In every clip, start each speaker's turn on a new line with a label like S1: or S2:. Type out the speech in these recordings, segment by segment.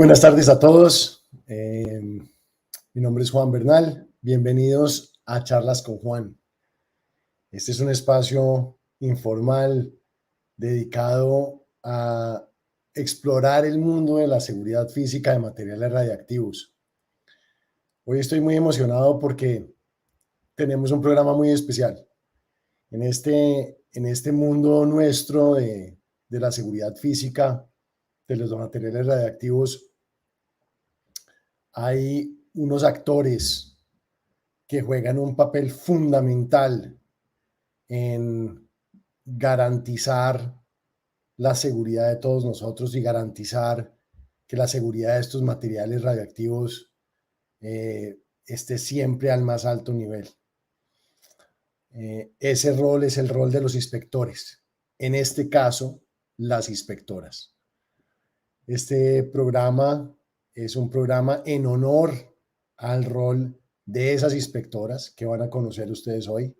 S1: Buenas tardes a todos. Mi nombre es Juan Bernal. Bienvenidos a Charlas con Juan. Este es un espacio informal dedicado a explorar el mundo de la seguridad física de materiales radiactivos. Hoy estoy muy emocionado porque tenemos un programa muy especial. En este mundo nuestro de la seguridad física de los materiales radiactivos, hay unos actores que juegan un papel fundamental en garantizar la seguridad de todos nosotros y garantizar que la seguridad de estos materiales radiactivos esté siempre al más alto nivel. Ese rol es el rol de los inspectores, en este caso, las inspectoras. Este programa es un programa en honor al rol de esas inspectoras que van a conocer ustedes hoy.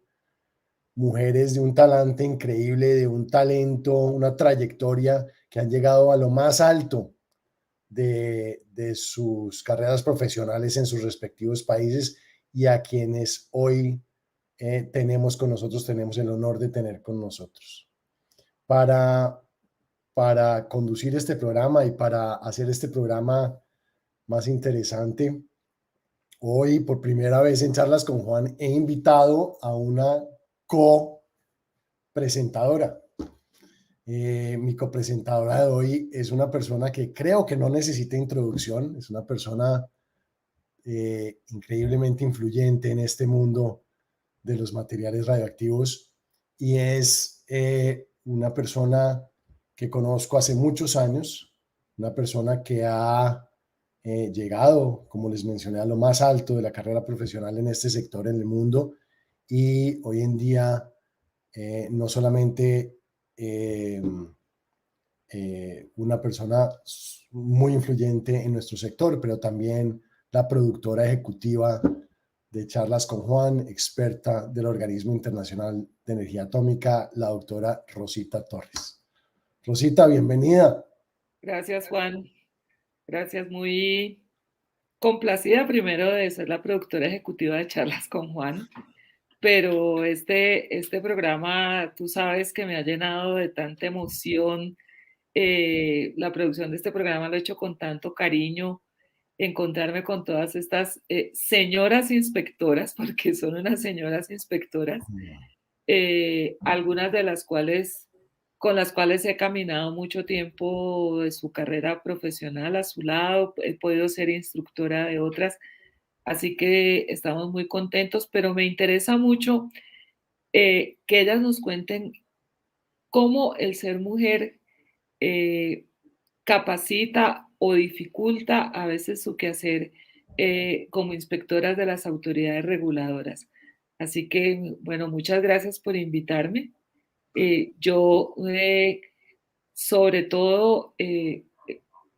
S1: Mujeres de un talante increíble, de un talento, una trayectoria que han llegado a lo más alto de sus carreras profesionales en sus respectivos países y a quienes hoy tenemos con nosotros, tenemos el honor de tener con nosotros. Para conducir este programa y para hacer este programa más interesante, hoy por primera vez en Charlas con Juan he invitado a una copresentadora. Mi copresentadora de hoy es una persona que creo que no necesita introducción, es una persona increíblemente influyente en este mundo de los materiales radioactivos y es una persona que conozco hace muchos años, una persona que ha llegado, como les mencioné, a lo más alto de la carrera profesional en este sector en el mundo y hoy en día no solamente una persona muy influyente en nuestro sector, pero también la productora ejecutiva de Charlas con Juan, experta del Organismo Internacional de Energía Atómica, la doctora Rosita Torres. Rosita, bienvenida.
S2: Gracias, Juan. Gracias, muy complacida primero de ser la productora ejecutiva de Charlas con Juan, pero este programa, tú sabes que me ha llenado de tanta emoción. La producción de este programa lo he hecho con tanto cariño, encontrarme con todas estas señoras inspectoras, porque son unas señoras inspectoras, algunas de las cuales con las cuales he caminado mucho tiempo de su carrera profesional a su lado, he podido ser instructora de otras, así que estamos muy contentos, pero me interesa mucho que ellas nos cuenten cómo el ser mujer capacita o dificulta a veces su quehacer como inspectoras de las autoridades reguladoras. Así que, bueno, muchas gracias por invitarme. Yo, sobre todo,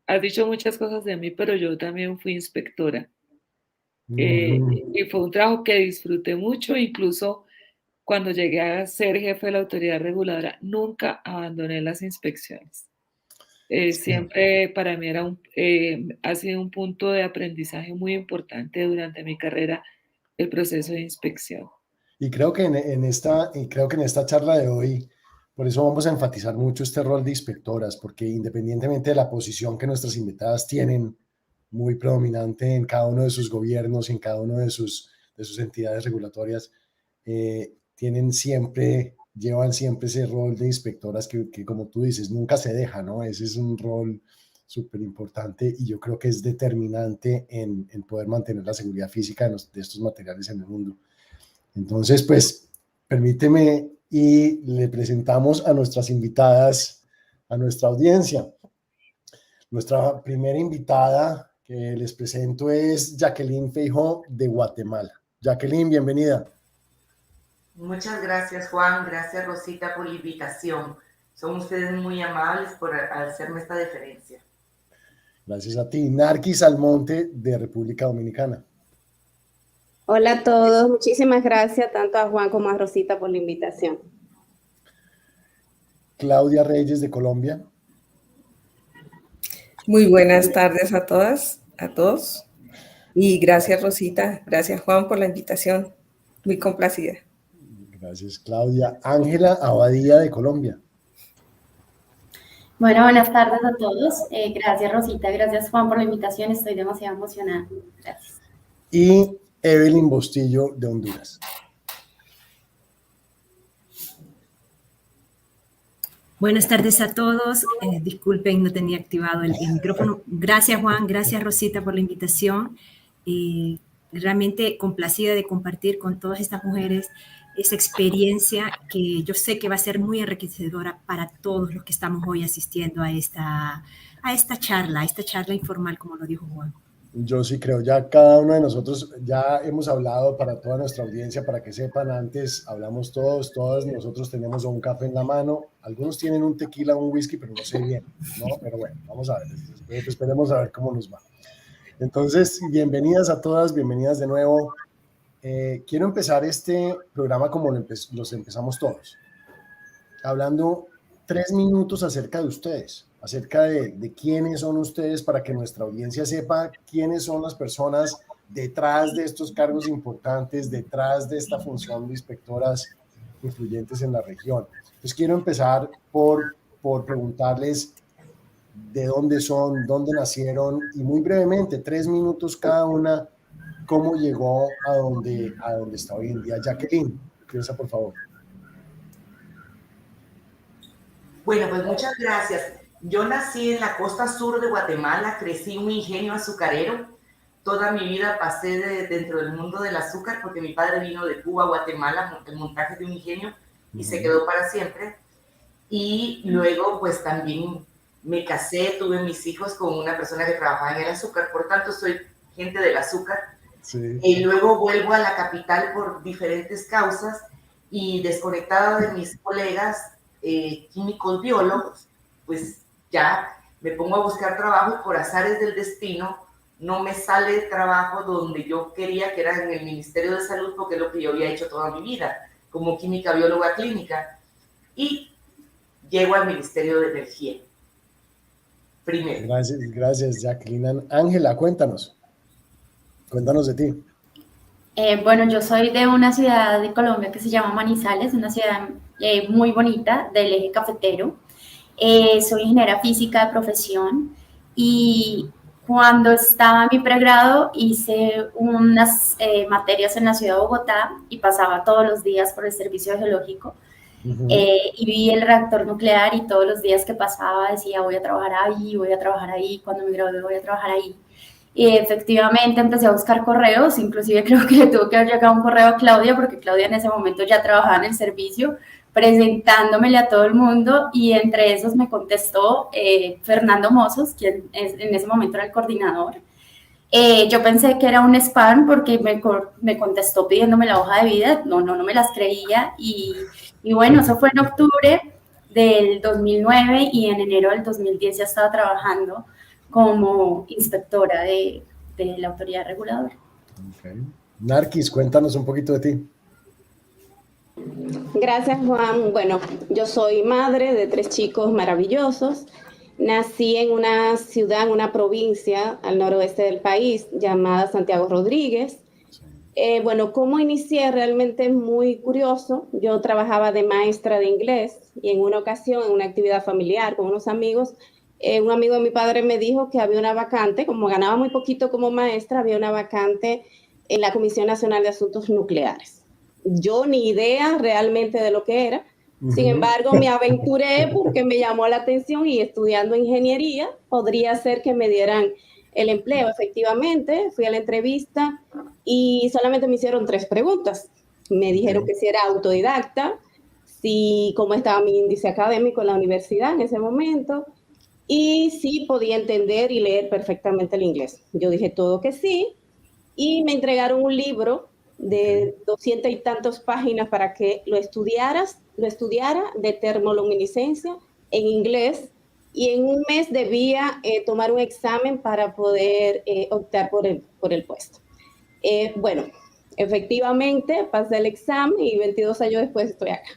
S2: has dicho muchas cosas de mí, pero yo también fui inspectora. Y fue un trabajo que disfruté mucho, incluso cuando llegué a ser jefe de la autoridad reguladora, nunca abandoné las inspecciones. Siempre para mí ha sido un punto de aprendizaje muy importante durante mi carrera, el proceso de inspección.
S1: Y creo que en esta charla de hoy, por eso vamos a enfatizar mucho este rol de inspectoras, porque independientemente de la posición que nuestras invitadas tienen, muy predominante en cada uno de sus gobiernos, en cada una de sus entidades regulatorias, llevan siempre ese rol de inspectoras que, como tú dices, nunca se deja, ¿no? Ese es un rol súper importante y yo creo que es determinante en poder mantener la seguridad física de estos materiales en el mundo. Entonces, pues, permíteme y le presentamos a nuestras invitadas, a nuestra audiencia. Nuestra primera invitada que les presento es Jacqueline Feijó de Guatemala. Jacqueline, bienvenida.
S3: Muchas gracias, Juan. Gracias, Rosita, por la invitación. Son ustedes muy amables por hacerme esta deferencia.
S1: Gracias a ti. Narquis Almonte de República Dominicana.
S4: Hola a todos, muchísimas gracias tanto a Juan como a Rosita por la invitación.
S1: Claudia Reyes de Colombia.
S5: Muy buenas tardes a todas, a todos. Y gracias, Rosita. Gracias, Juan, por la invitación. Muy complacida.
S1: Gracias, Claudia. Ángela Abadía de Colombia.
S6: Bueno, buenas tardes a todos. Gracias, Rosita. Gracias, Juan, por la invitación. Estoy demasiado emocionada. Gracias.
S1: Y Evelyn Bustillo de Honduras.
S7: Buenas tardes a todos. Disculpen, no tenía activado el micrófono. Gracias, Juan. Gracias, Rosita, por la invitación. Realmente complacida de compartir con todas estas mujeres esa experiencia que yo sé que va a ser muy enriquecedora para todos los que estamos hoy asistiendo a esta charla informal, como lo dijo Juan.
S1: Yo sí creo, ya cada uno de nosotros ya hemos hablado para toda nuestra audiencia, para que sepan, antes hablamos todos nosotros tenemos un café en la mano, algunos tienen un tequila, un whisky, pero no sé bien, ¿no? Pero bueno, vamos a ver, esperemos a ver cómo nos va. Entonces, bienvenidas a todas, bienvenidas de nuevo. Quiero empezar este programa como los empezamos todos, hablando 3 minutos acerca de ustedes, acerca de quiénes son ustedes, para que nuestra audiencia sepa quiénes son las personas detrás de estos cargos importantes, detrás de esta función de inspectoras influyentes en la región. Entonces quiero empezar por preguntarles de dónde son, dónde nacieron y muy brevemente, 3 minutos cada una, cómo llegó a donde está hoy en día. Jacqueline, empieza por favor.
S3: Bueno, pues muchas gracias. Yo nací en la costa sur de Guatemala, crecí en un ingenio azucarero. Toda mi vida pasé dentro del mundo del azúcar porque mi padre vino de Cuba a Guatemala, el montaje de un ingenio, y se quedó para siempre. Y luego pues también me casé, tuve mis hijos con una persona que trabajaba en el azúcar, por tanto soy gente del azúcar. Sí. Y luego vuelvo a la capital por diferentes causas y desconectada de mis colegas químicos biólogos, pues ya me pongo a buscar trabajo y por azares del destino no me sale trabajo donde yo quería, que era en el Ministerio de Salud, porque es lo que yo había hecho toda mi vida, como química bióloga clínica, y llego al Ministerio de Energía. Primero.
S1: Gracias, Jacqueline. Ángela, cuéntanos de ti.
S6: Bueno, yo soy de una ciudad de Colombia que se llama Manizales, una ciudad muy bonita del eje cafetero. Soy ingeniera física de profesión y cuando estaba en mi pregrado hice unas materias en la ciudad de Bogotá y pasaba todos los días por el servicio geológico. Y vi el reactor nuclear y todos los días que pasaba decía voy a trabajar ahí, cuando me gradué voy a trabajar ahí. Y efectivamente empecé a buscar correos, inclusive creo que le tuvo que haber llegado un correo a Claudia, porque Claudia en ese momento ya trabajaba en el servicio, presentándomele a todo el mundo, y entre esos me contestó Fernando Mozos, quien en ese momento era el coordinador. Yo pensé que era un spam porque me contestó pidiéndome la hoja de vida, no me las creía, y bueno, eso fue en octubre del 2009 y en enero del 2010 ya estaba trabajando como inspectora de la autoridad reguladora.
S1: Okay. Narquis, cuéntanos un poquito de ti.
S4: Gracias, Juan. Bueno, yo soy madre de 3 chicos maravillosos. Nací en una ciudad, en una provincia al noroeste del país llamada Santiago Rodríguez. Bueno, cómo inicié realmente es muy curioso. Yo trabajaba de maestra de inglés y en una ocasión, en una actividad familiar con unos amigos, un amigo de mi padre me dijo que había una vacante, como ganaba muy poquito como maestra, había una vacante en la Comisión Nacional de Asuntos Nucleares. Yo ni idea realmente de lo que era. Sin embargo, me aventuré porque me llamó la atención y estudiando ingeniería podría ser que me dieran el empleo. Efectivamente, fui a la entrevista y solamente me hicieron 3 preguntas. Me dijeron que si era autodidacta, cómo estaba mi índice académico en la universidad en ese momento y si podía entender y leer perfectamente el inglés. Yo dije todo que sí y me entregaron un libro de 200 y tantas páginas para que lo estudiara de termoluminiscencia en inglés, y en un mes debía tomar un examen para poder optar por el puesto. Bueno, efectivamente pasé el examen y 22 años después estoy acá.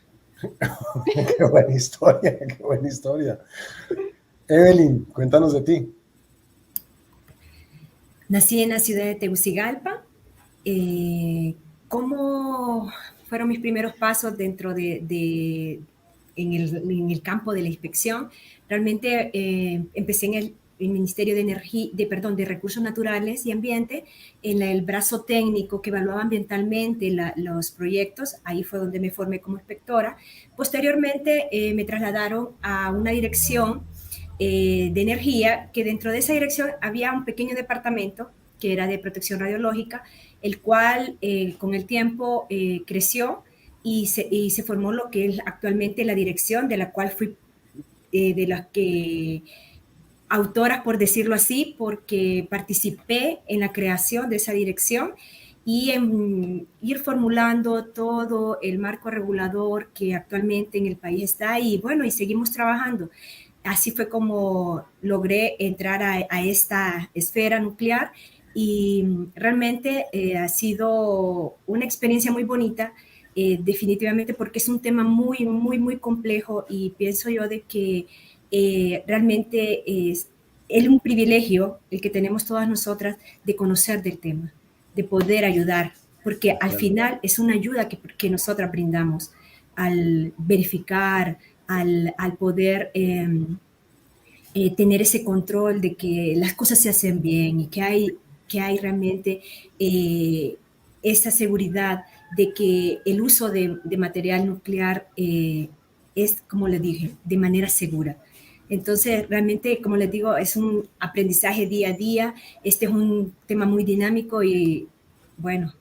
S1: Qué buena historia, qué buena historia. Evelyn, cuéntanos de ti.
S7: Nací en la ciudad de Tegucigalpa. ¿Cómo fueron mis primeros pasos dentro en el campo de la inspección? Realmente empecé en el Ministerio de Energía, de Recursos Naturales y Ambiente, en el brazo técnico que evaluaba ambientalmente los proyectos. Ahí fue donde me formé como inspectora. Posteriormente me trasladaron a una dirección de energía, que dentro de esa dirección había un pequeño departamento que era de protección radiológica, el cual con el tiempo creció y se formó lo que es actualmente la dirección, de la cual fui de las que autoras, por decirlo así, porque participé en la creación de esa dirección y en ir formulando todo el marco regulador que actualmente en el país está, y bueno, y seguimos trabajando. Así fue como logré entrar a esta esfera nuclear, y realmente ha sido una experiencia muy bonita, definitivamente, porque es un tema muy, muy, muy complejo, y pienso yo de que realmente es un privilegio el que tenemos todas nosotras de conocer del tema, de poder ayudar, porque al final es una ayuda que nosotras brindamos al verificar, al poder tener ese control de que las cosas se hacen bien, y que hay realmente esa seguridad de que el uso de material nuclear es, como les dije, de manera segura. Entonces, realmente, como les digo, es un aprendizaje día a día. Este es un tema muy dinámico y, bueno,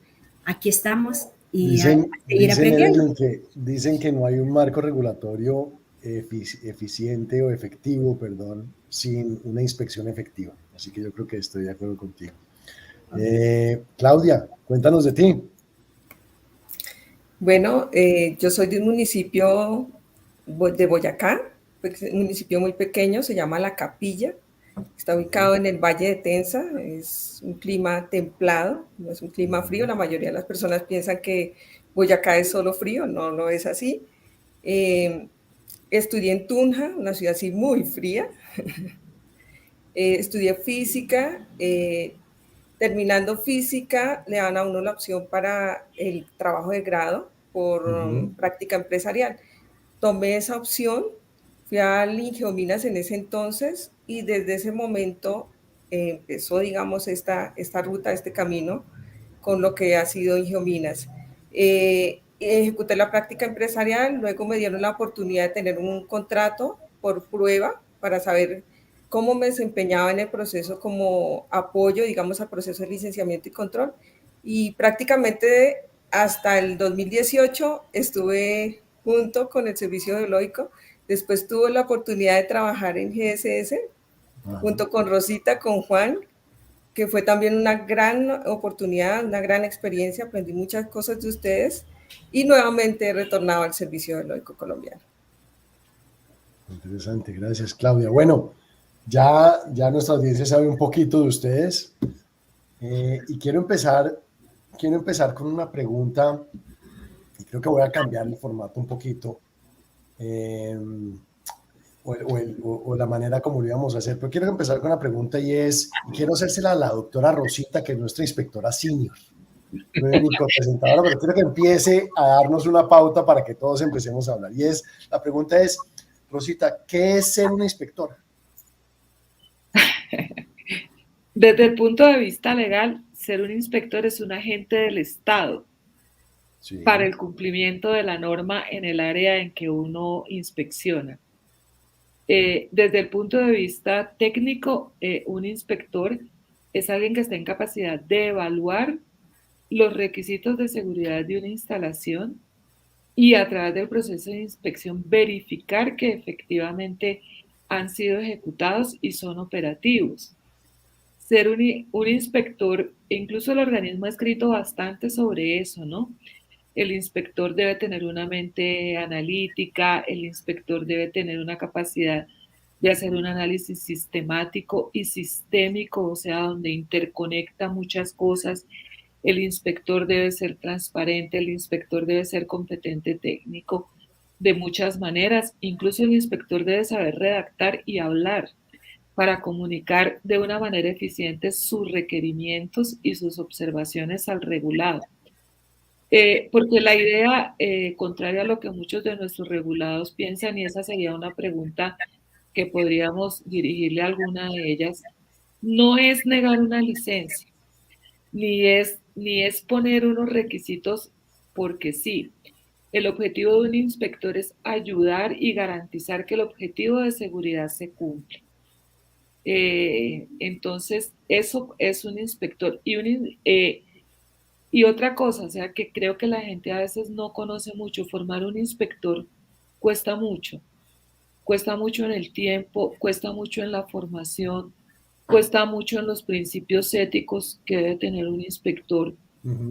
S7: aquí estamos y a seguir aprendiendo.
S1: Dicen que no hay un marco regulatorio eficiente o efectivo, perdón, sin una inspección efectiva. Así que yo creo que estoy de acuerdo contigo. Claudia, cuéntanos de ti.
S5: Bueno, yo soy de un municipio de Boyacá, un municipio muy pequeño, se llama La Capilla. Está ubicado en el Valle de Tenza, es un clima templado, no es un clima frío. La mayoría de las personas piensan que Boyacá es solo frío, no, no es así. Estudié en Tunja, una ciudad así muy fría. Estudié física. Terminando física, le dan a uno la opción para el trabajo de grado por práctica empresarial. Tomé esa opción, fui al Ingeominas en ese entonces, y desde ese momento empezó, digamos, esta ruta, este camino con lo que ha sido Ingeominas. Ejecuté la práctica empresarial, luego me dieron la oportunidad de tener un contrato por prueba para saber cómo me desempeñaba en el proceso como apoyo, digamos, al proceso de licenciamiento y control. Y prácticamente hasta el 2018 estuve junto con el Servicio Geológico. Después tuve la oportunidad de trabajar en GSS, junto con Rosita, con Juan, que fue también una gran oportunidad, una gran experiencia. Aprendí muchas cosas de ustedes y nuevamente he retornado al Servicio Geológico colombiano.
S1: Interesante, gracias, Claudia. Bueno, ya nuestra audiencia sabe un poquito de ustedes, y quiero empezar con una pregunta, y creo que voy a cambiar el formato un poquito, o la manera como lo íbamos a hacer, pero quiero empezar con una pregunta, y quiero hacérsela a la doctora Rosita, que es nuestra inspectora senior. No es ni copresentadora, pero quiero que empiece a darnos una pauta para que todos empecemos a hablar. Y la pregunta es, Rosita, ¿qué es ser una inspectora?
S2: Desde el punto de vista legal, ser un inspector es un agente del Estado para el cumplimiento de la norma en el área en que uno inspecciona. Desde el punto de vista técnico, un inspector es alguien que está en capacidad de evaluar los requisitos de seguridad de una instalación y, a través del proceso de inspección, verificar que efectivamente han sido ejecutados y son operativos. Ser un inspector, incluso el organismo ha escrito bastante sobre eso, ¿no? El inspector debe tener una mente analítica, el inspector debe tener una capacidad de hacer un análisis sistemático y sistémico, o sea, donde interconecta muchas cosas. El inspector debe ser transparente, el inspector debe ser competente técnico de muchas maneras. Incluso el inspector debe saber redactar y hablar, para comunicar de una manera eficiente sus requerimientos y sus observaciones al regulado. Porque la idea, contraria a lo que muchos de nuestros regulados piensan, y esa sería una pregunta que podríamos dirigirle a alguna de ellas, no es negar una licencia, ni es poner unos requisitos porque sí. El objetivo de un inspector es ayudar y garantizar que el objetivo de seguridad se cumple. Entonces, eso es un inspector. Y otra cosa, o sea, que creo que la gente a veces no conoce mucho, formar un inspector cuesta mucho en el tiempo, cuesta mucho en la formación, cuesta mucho en los principios éticos que debe tener un inspector.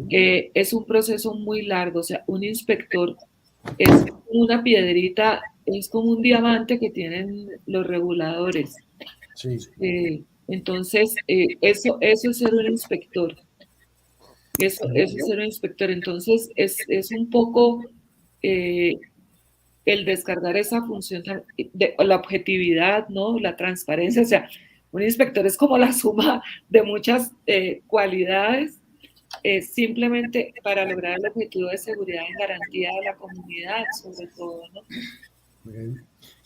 S2: Es un proceso muy largo, o sea, un inspector es una piedrita, es como un diamante que tienen los reguladores.
S1: Sí.
S2: Entonces, eso es ser un inspector. Eso es ser un inspector. Entonces, es un poco el descargar esa función de la objetividad, ¿no? La transparencia. O sea, un inspector es como la suma de muchas cualidades simplemente para lograr el objetivo de seguridad y garantía de la comunidad, sobre todo, ¿no?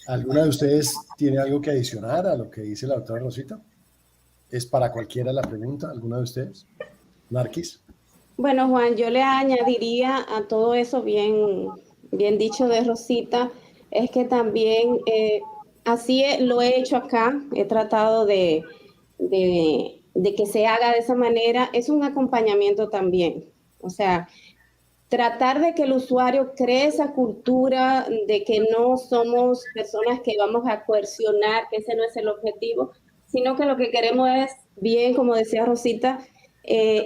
S1: ¿Alguna de ustedes tiene algo que adicionar a lo que dice la doctora Rosita? ¿Es para cualquiera la pregunta? ¿Alguna de ustedes? Narquis.
S4: Bueno, Juan, yo le añadiría a todo eso bien dicho de Rosita, es que también así lo he hecho acá, he tratado de que se haga de esa manera, es un acompañamiento también. O sea, tratar de que el usuario cree esa cultura de que no somos personas que vamos a coercionar, que ese no es el objetivo, sino que lo que queremos es, bien, como decía Rosita,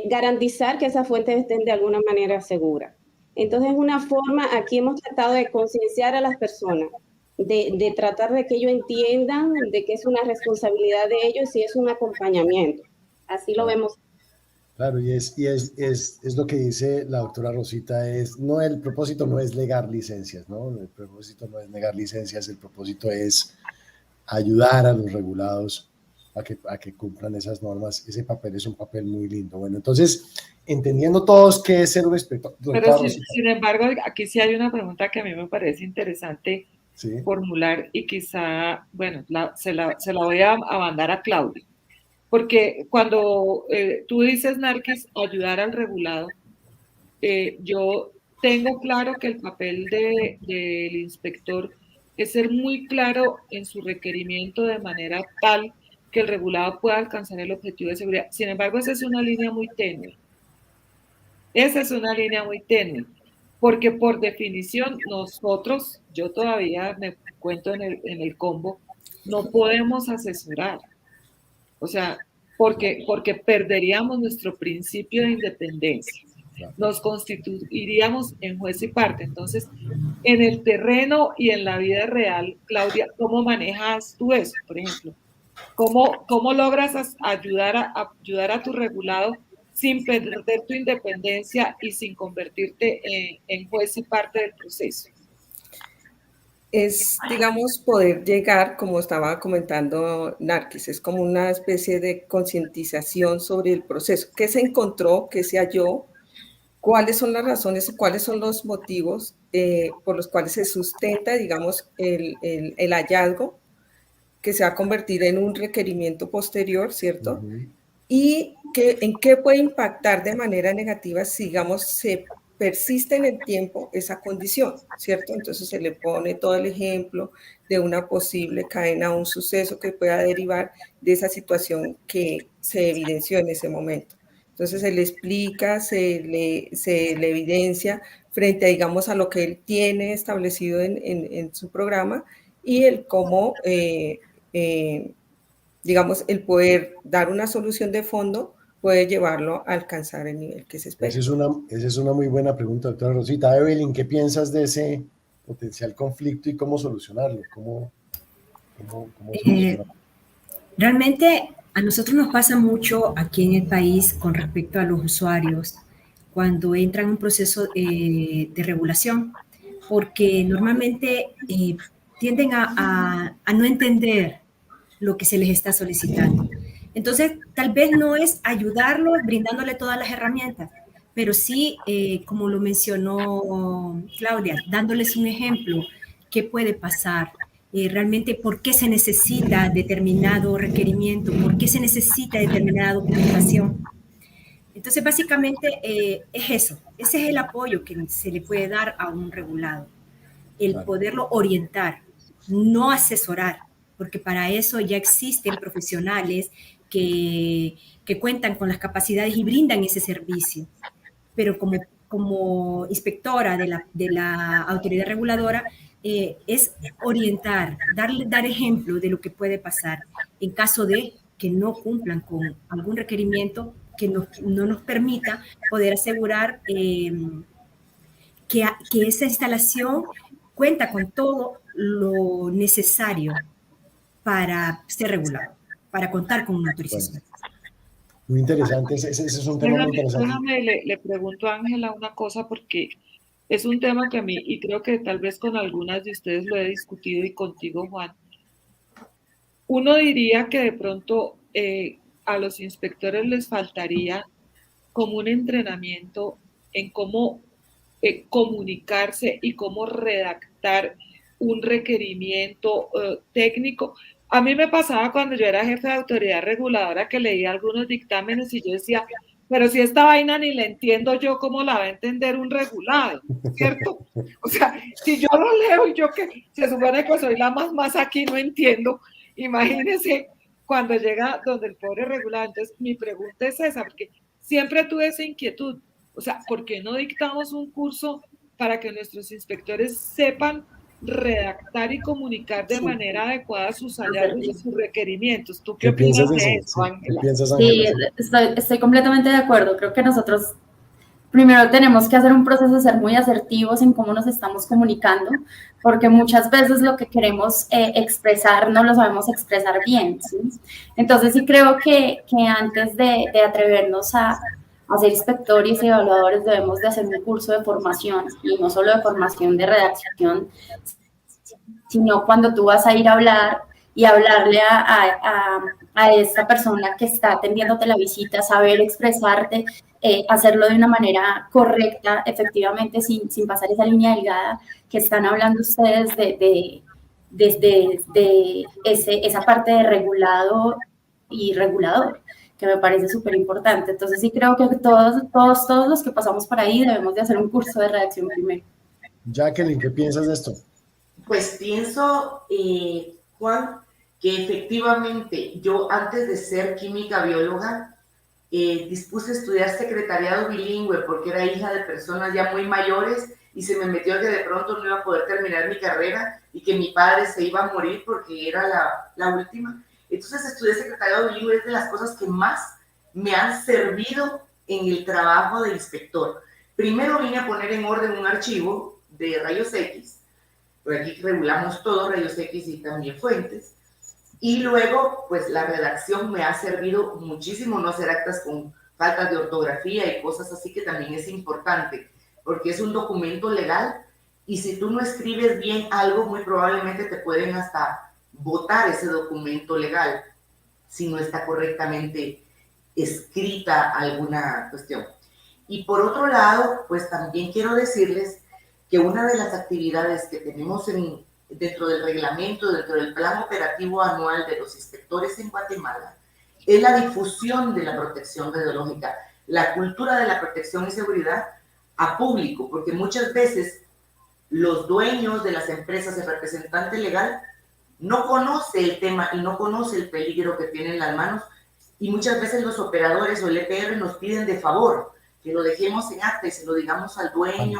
S4: garantizar que esas fuentes estén de alguna manera seguras. Entonces, una forma, aquí hemos tratado de concienciar a las personas, de tratar de que ellos entiendan de que es una responsabilidad de ellos y es un acompañamiento. Así lo vemos.
S1: Claro, y es lo que dice la doctora Rosita, el propósito no es negar licencias, ¿no? El propósito no es negar licencias, el propósito es ayudar a los regulados a que cumplan esas normas. Ese papel es un papel muy lindo. Bueno, entonces, entendiendo todos qué es ser un inspector.
S2: Pero sin embargo, aquí sí hay una pregunta que a mí me parece interesante formular y quizá, bueno, se la voy a mandar a Claudia. Porque cuando tú dices, Narquis, ayudar al regulado, yo tengo claro que el papel del inspector es ser muy claro en su requerimiento de manera tal que el regulado pueda alcanzar el objetivo de seguridad. Sin embargo, esa es una línea muy tenue. Esa es una línea muy tenue, porque por definición nosotros, yo todavía me cuento en el combo, no podemos asesorar. O sea, porque perderíamos nuestro principio de independencia. Nos constituiríamos en juez y parte. Entonces, en el terreno y en la vida real, Claudia, ¿cómo manejas tú eso, por ejemplo? ¿Cómo logras ayudar a tu regulado sin perder tu independencia y sin convertirte en juez y parte del proceso?
S5: Es, digamos, poder llegar, como estaba comentando Narquis, es como una especie de concientización sobre el proceso. ¿Qué se encontró? ¿Qué se halló? ¿Cuáles son las razones y cuáles son los motivos por los cuales se sustenta, digamos, el hallazgo que se va a convertir en un requerimiento posterior, ¿cierto? Y en qué puede impactar de manera negativa si, digamos, se persiste en el tiempo esa condición, ¿cierto? Entonces se le pone todo el ejemplo de una posible cadena o un suceso que pueda derivar de esa situación que se evidenció en ese momento. Entonces se le explica, se le evidencia frente a, digamos, a lo que él tiene establecido en su programa y el cómo, digamos, el poder dar una solución de fondo puede llevarlo a alcanzar el nivel que se espera.
S1: Esa es una muy buena pregunta, doctora Rosita. Evelyn, ¿qué piensas de ese potencial conflicto y cómo solucionarlo? ¿Cómo solucionarlo?
S7: Realmente a nosotros nos pasa mucho aquí en el país con respecto a los usuarios cuando entran en un proceso de regulación, porque normalmente tienden a no entender lo que se les está solicitando. Entonces, tal vez no es ayudarlos brindándole todas las herramientas, pero sí, como lo mencionó Claudia, dándoles un ejemplo, qué puede pasar, realmente por qué se necesita determinado requerimiento, por qué se necesita determinada documentación. Entonces, básicamente es eso, ese es el apoyo que se le puede dar a un regulado, el poderlo orientar, no asesorar, porque para eso ya existen profesionales que cuentan con las capacidades y brindan ese servicio. Pero como inspectora de la autoridad reguladora, es orientar, dar ejemplo de lo que puede pasar en caso de que no cumplan con algún requerimiento que no nos permita poder asegurar que esa instalación cuenta con todo lo necesario para ser regulado, para contar con una autorización.
S1: Muy interesante, ese es un tema muy interesante.
S2: Déjame, le pregunto a Ángela una cosa, porque es un tema que a mí, y creo que tal vez con algunas de ustedes lo he discutido y contigo, Juan. Uno diría que de pronto a los inspectores les faltaría como un entrenamiento en cómo comunicarse y cómo redactar un requerimiento técnico. A mí me pasaba cuando yo era jefe de autoridad reguladora que leía algunos dictámenes y yo decía, pero si esta vaina ni la entiendo yo, ¿cómo la va a entender un regulado? ¿Cierto? O sea, si yo lo leo y yo que se supone que soy la más aquí no entiendo, imagínense cuando llega donde el pobre regulado. Entonces, mi pregunta es esa, porque siempre tuve esa inquietud. O sea, ¿por qué no dictamos un curso para que nuestros inspectores sepan redactar y comunicar de manera adecuada sus hallazgos y sus requerimientos? ¿Tú qué opinas de eso, Ángela?
S6: Sí, estoy completamente de acuerdo. Creo que nosotros primero tenemos que hacer un proceso de ser muy asertivos en cómo nos estamos comunicando, porque muchas veces lo que queremos expresar no lo sabemos expresar bien, ¿sí? Entonces sí creo que antes de atrevernos a ser inspectores y evaluadores debemos de hacer un curso de formación, y no solo de formación de redacción, sino cuando tú vas a ir a hablar y hablarle a esta persona que está atendiéndote la visita, saber expresarte, hacerlo de una manera correcta, efectivamente, sin pasar esa línea delgada que están hablando ustedes desde esa parte de regulado y regulador, que me parece súper importante. Entonces sí creo que todos los que pasamos por ahí debemos de hacer un curso de redacción primero.
S1: Jacqueline, ¿qué piensas de esto?
S3: Pues pienso, Juan, que efectivamente yo antes de ser química bióloga dispuse a estudiar secretariado bilingüe porque era hija de personas ya muy mayores y se me metió que de pronto no iba a poder terminar mi carrera y que mi padre se iba a morir porque era la última. Entonces estudié secretariado bilingüe, es de las cosas que más me han servido en el trabajo de inspector. Primero vine a poner en orden un archivo de rayos X, por aquí regulamos todo, rayos X y también fuentes. Y luego, pues la redacción me ha servido muchísimo, no hacer actas con faltas de ortografía y cosas así, que también es importante, porque es un documento legal y si tú no escribes bien algo, muy probablemente te pueden hasta votar ese documento legal si no está correctamente escrita alguna cuestión. Y por otro lado, pues también quiero decirles que una de las actividades que tenemos dentro del reglamento, dentro del plan operativo anual de los inspectores en Guatemala, es la difusión de la protección radiológica, la cultura de la protección y seguridad a público, porque muchas veces los dueños de las empresas, el representante legal, no conoce el tema y no conoce el peligro que tiene en las manos, y muchas veces los operadores o el EPR nos piden de favor que lo dejemos en acta y se lo digamos al dueño,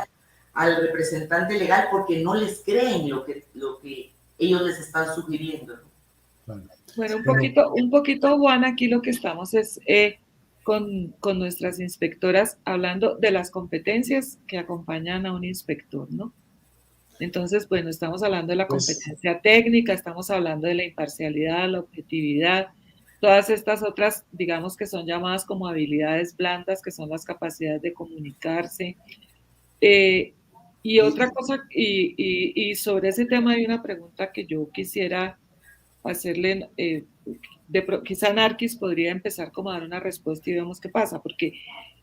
S3: al representante legal, porque no les creen lo que ellos les están sugiriendo.
S2: Bueno, un poquito, Juan, aquí lo que estamos es con nuestras inspectoras hablando de las competencias que acompañan a un inspector, ¿no? Entonces, bueno, estamos hablando de la competencia técnica, estamos hablando de la imparcialidad, la objetividad, todas estas otras, digamos que son llamadas como habilidades blandas, que son las capacidades de comunicarse. Y otra cosa, y sobre ese tema hay una pregunta que yo quisiera hacerle, quizá Narquis podría empezar como a dar una respuesta y vemos qué pasa, porque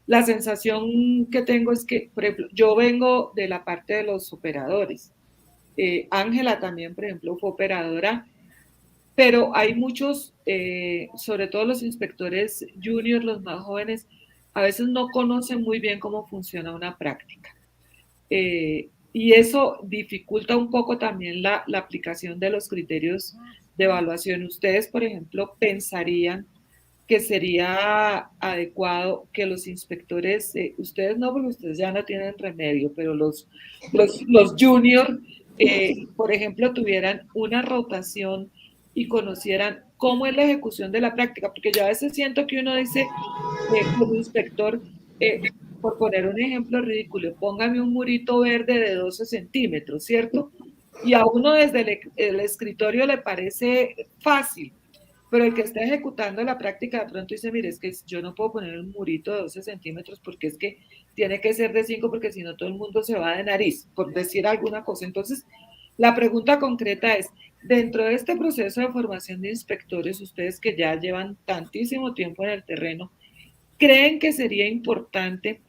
S2: la sensación que tengo es que, por ejemplo, yo vengo de la parte de los operadores. Ángela también, por ejemplo, fue operadora, pero hay muchos, sobre todo los inspectores juniors, los más jóvenes, a veces no conocen muy bien cómo funciona una práctica. Y eso dificulta un poco también la aplicación de los criterios de evaluación. Ustedes, por ejemplo, pensarían que sería adecuado que los inspectores, ustedes no, porque ustedes ya no tienen remedio, pero los juniors, por ejemplo, tuvieran una rotación y conocieran cómo es la ejecución de la práctica, porque yo a veces siento que uno dice, como inspector, por poner un ejemplo ridículo, póngame un murito verde de 12 centímetros, ¿cierto? Y a uno desde el escritorio le parece fácil, pero el que está ejecutando la práctica de pronto dice, mire, es que yo no puedo poner un murito de 12 centímetros porque es que tiene que ser de 5 porque si no todo el mundo se va de nariz, por decir alguna cosa. Entonces, la pregunta concreta es, dentro de este proceso de formación de inspectores, ustedes que ya llevan tantísimo tiempo en el terreno, ¿creen que sería importante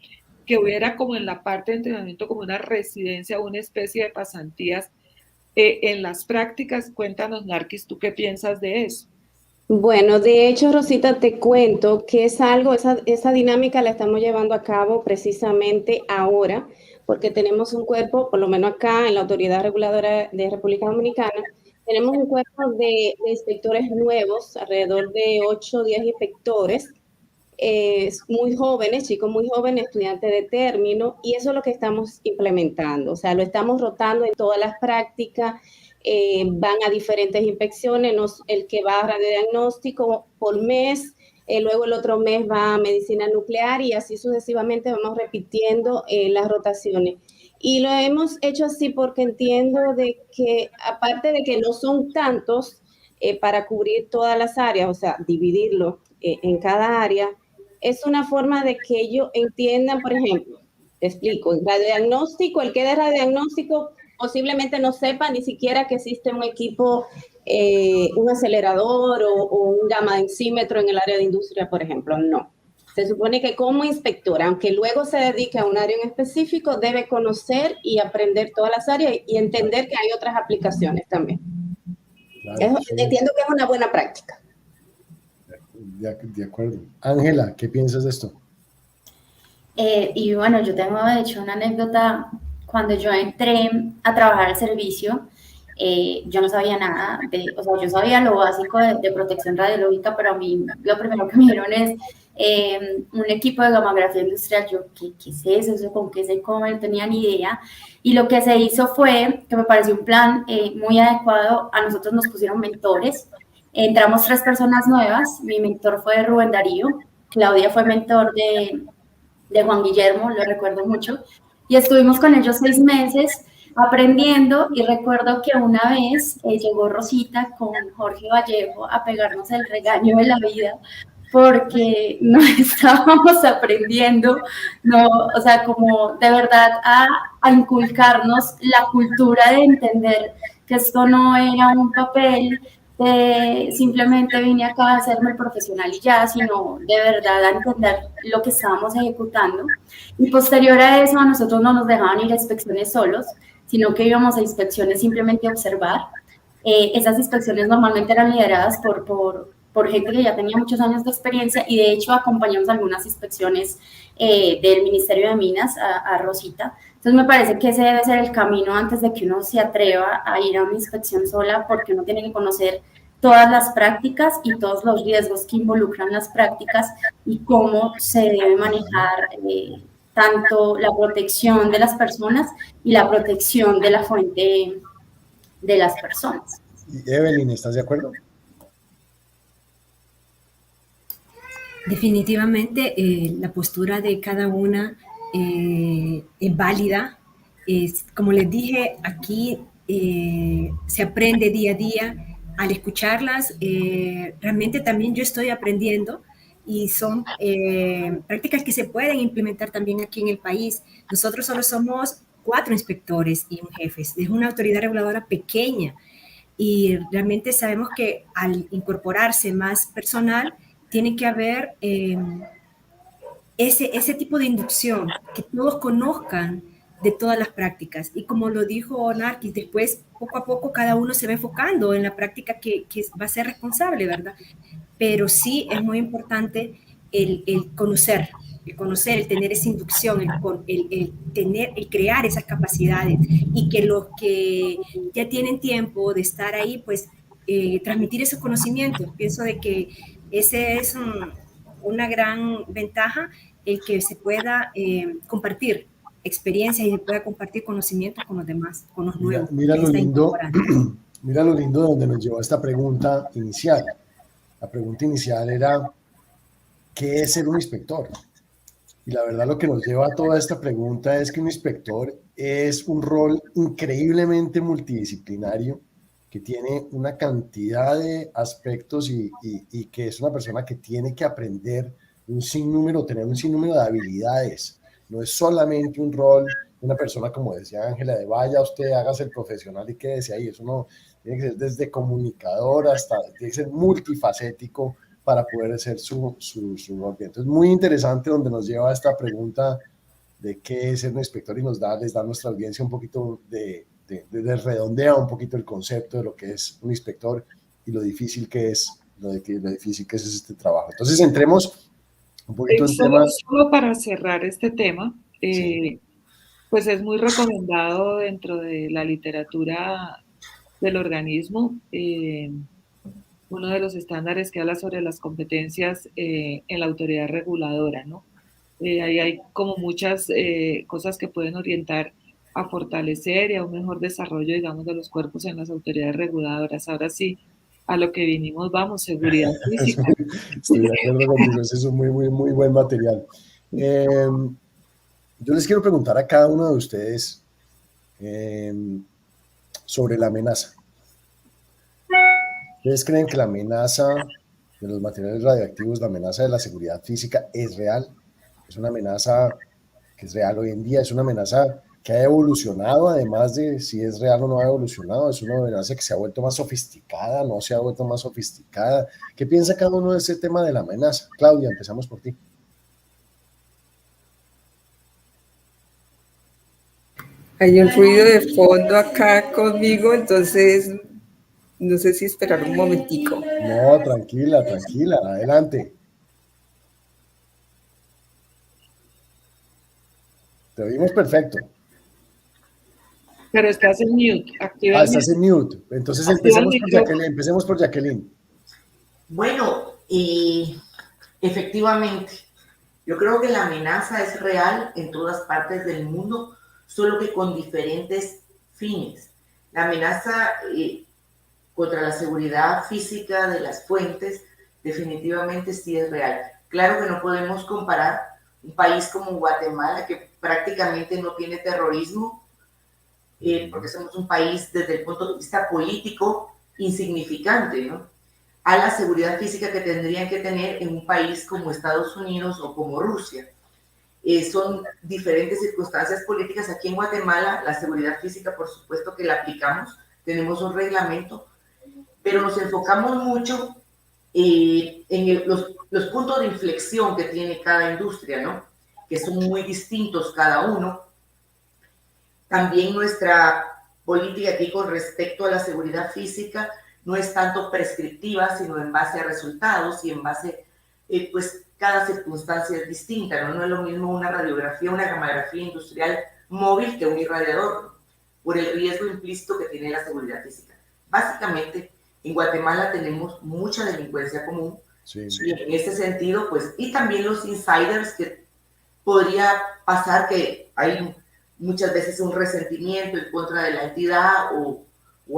S2: que hubiera como en la parte de entrenamiento como una residencia, una especie de pasantías en las prácticas? Cuéntanos, Narquis, ¿tú qué piensas de eso?
S4: Bueno, de hecho, Rosita, te cuento que es algo, esa dinámica la estamos llevando a cabo precisamente ahora, porque tenemos un cuerpo, por lo menos acá en la Autoridad Reguladora de República Dominicana, tenemos un cuerpo de inspectores nuevos, alrededor de 8 o 10 inspectores, muy jóvenes, chicos muy jóvenes, estudiantes de término, y eso es lo que estamos implementando, o sea, lo estamos rotando en todas las prácticas. Van a diferentes inspecciones, el que va a radiodiagnóstico por mes, luego el otro mes va a medicina nuclear y así sucesivamente vamos repitiendo las rotaciones. Y lo hemos hecho así porque entiendo de que, aparte de que no son tantos para cubrir todas las áreas, o sea, dividirlo en cada área, es una forma de que ellos entiendan, por ejemplo, te explico, el radiodiagnóstico, el que de radiodiagnóstico posiblemente no sepa ni siquiera que existe un equipo, un acelerador o un gamma densímetro en el área de industria, por ejemplo. No. Se supone que como inspectora, aunque luego se dedique a un área en específico, debe conocer y aprender todas las áreas y entender que hay otras aplicaciones también. Claro, entiendo que es una buena práctica.
S1: De acuerdo. Ángela, ¿qué piensas de esto?
S6: Y bueno, yo tengo de hecho una anécdota. Cuando yo entré a trabajar al servicio, yo no sabía nada, o sea, yo sabía lo básico de protección radiológica, pero a mí lo primero que me dieron es un equipo de gamografía industrial. Yo, ¿qué es eso? ¿Eso con qué se come? No tenía ni idea. Y lo que se hizo fue, que me pareció un plan muy adecuado, a nosotros nos pusieron mentores. Entramos 3 personas nuevas, mi mentor fue Rubén Darío, Claudia fue mentor de Juan Guillermo, lo recuerdo mucho. Y estuvimos con ellos 6 meses aprendiendo y recuerdo que una vez llegó Rosita con Jorge Vallejo a pegarnos el regaño de la vida porque no estábamos aprendiendo, no, o sea, como de verdad a inculcarnos la cultura de entender que esto no era un papel simplemente vine acá a hacerme el profesional y ya, sino de verdad a entender lo que estábamos ejecutando. Y posterior a eso, a nosotros no nos dejaban ir a inspecciones solos, sino que íbamos a inspecciones simplemente a observar. Esas inspecciones normalmente eran lideradas por gente que ya tenía muchos años de experiencia y de hecho acompañamos algunas inspecciones del Ministerio de Minas a Rosita. Entonces me parece que ese debe ser el camino antes de que uno se atreva a ir a una inspección sola, porque uno tiene que conocer todas las prácticas y todos los riesgos que involucran las prácticas y cómo se debe manejar tanto la protección de las personas y la protección de la fuente de las personas.
S1: Evelyn, ¿estás de acuerdo?
S7: Definitivamente la postura de cada una es válida. Como les dije, aquí se aprende día a día. Al escucharlas, realmente también yo estoy aprendiendo y son prácticas que se pueden implementar también aquí en el país. Nosotros solo somos 4 inspectores y un jefe. Es una autoridad reguladora pequeña. y realmente sabemos que al incorporarse más personal, tiene que haber ese tipo de inducción, que todos conozcan de todas las prácticas. Y como lo dijo Narkis, después, poco a poco, cada uno se va enfocando en la práctica que va a ser responsable, ¿verdad? Pero sí es muy importante el conocer, el tener esa inducción, el crear esas capacidades, y que los que ya tienen tiempo de estar ahí, pues transmitir esos conocimientos. Pienso de que ese es una gran ventaja, el que se pueda compartir experiencias y se pueda compartir conocimientos con los demás, con los nuevos.
S1: Mira lo lindo, mira lo lindo de donde nos llevó esta pregunta inicial. La pregunta inicial era, ¿qué es ser un inspector? Y la verdad lo que nos lleva a toda esta pregunta es que un inspector es un rol increíblemente multidisciplinario, que tiene una cantidad de aspectos y que es una persona que tiene que aprender tener un sinnúmero de habilidades. No es solamente un rol de una persona, como decía Ángela, de vaya usted, hágase el profesional y quédese ahí. Eso no, tiene que ser desde comunicador hasta, tiene que ser multifacético para poder hacer su rol. Entonces, muy interesante donde nos lleva esta pregunta de qué es ser un inspector, y les da a nuestra audiencia un poquito de redondea un poquito el concepto de lo que es un inspector y lo difícil que es, lo difícil que es este trabajo. Entonces, entremos un poquito en temas.
S2: Solo para cerrar este tema, sí. Pues es muy recomendado dentro de la literatura del organismo, uno de los estándares que habla sobre las competencias en la autoridad reguladora, ¿no? Ahí hay como muchas cosas que pueden orientar a fortalecer y a un mejor desarrollo, digamos, de los cuerpos en las autoridades reguladoras. Ahora sí, a lo que vinimos, vamos, seguridad física.
S1: Estoy de acuerdo contigo, ese es un muy buen material. Yo les quiero preguntar a cada uno de ustedes sobre la amenaza. ¿Ustedes creen que la amenaza de los materiales radioactivos, la amenaza de la seguridad física, es real? ¿Es una amenaza que es real hoy en día? ¿Es una amenaza que ha evolucionado, además de si es real o no ha evolucionado? ¿Es una amenaza que se ha vuelto más sofisticada, no se ha vuelto más sofisticada? ¿Qué piensa cada uno de ese tema de la amenaza? Claudia, empezamos por ti.
S5: Hay un ruido de fondo acá conmigo, entonces no sé si esperar un momentico.
S1: No, tranquila, adelante. Te oímos perfecto.
S2: Pero estás en mute. Activa
S1: estás en mute. Entonces empecemos por Jacqueline.
S3: Bueno, efectivamente, yo creo que la amenaza es real en todas partes del mundo, solo que con diferentes fines. La amenaza contra la seguridad física de las fuentes definitivamente sí es real. Claro que no podemos comparar un país como Guatemala, que prácticamente no tiene terrorismo, porque somos un país desde el punto de vista político insignificante, ¿no?, a la seguridad física que tendrían que tener en un país como Estados Unidos o como Rusia. Son diferentes circunstancias políticas. Aquí en Guatemala, la seguridad física, por supuesto que la aplicamos, tenemos un reglamento, pero nos enfocamos mucho en los puntos de inflexión que tiene cada industria, ¿no?, que son muy distintos cada uno. También nuestra política aquí con respecto a la seguridad física no es tanto prescriptiva, sino en base a resultados y en base, pues cada circunstancia es distinta, ¿no? No es lo mismo una radiografía, una gamografía industrial móvil que un irradiador, por el riesgo implícito que tiene la seguridad física. Básicamente, en Guatemala tenemos mucha delincuencia común, sí. Y en ese sentido, pues, y también los insiders, que podría pasar que hay muchas veces un resentimiento en contra de la entidad o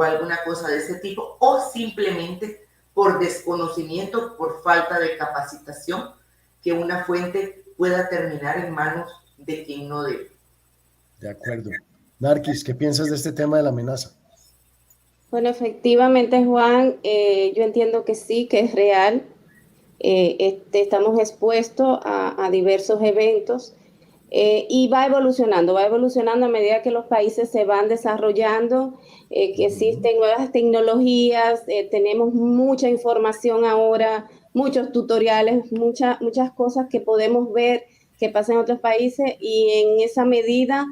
S3: alguna cosa de ese tipo, o simplemente por desconocimiento, por falta de capacitación, que una fuente pueda terminar en manos de quien no debe.
S1: De acuerdo. Narkis, ¿qué piensas de este tema de la amenaza?
S4: Bueno, efectivamente, Juan, yo entiendo que sí, que es real. Estamos expuestos a diversos eventos y va evolucionando a medida que los países se van desarrollando, que existen nuevas tecnologías, tenemos mucha información ahora, muchos tutoriales, muchas cosas que podemos ver que pasan en otros países, y en esa medida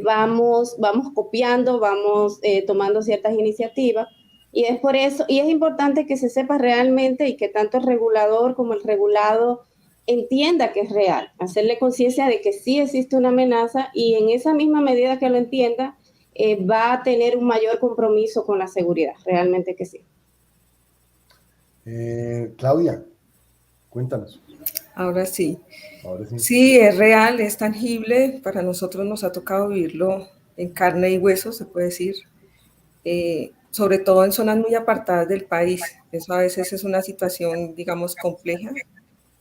S4: vamos copiando, vamos tomando ciertas iniciativas. Y es por eso, y es importante que se sepa realmente y que tanto el regulador como el regulado entienda que es real, hacerle conciencia de que sí existe una amenaza, y en esa misma medida que lo entienda, va a tener un mayor compromiso con la seguridad, realmente que sí.
S1: Claudia, cuéntanos.
S5: Ahora sí.
S1: Ahora sí.
S5: Sí, es real, es tangible. Para nosotros nos ha tocado vivirlo en carne y hueso, se puede decir. Sobre todo en zonas muy apartadas del país. Eso a veces es una situación, digamos, compleja.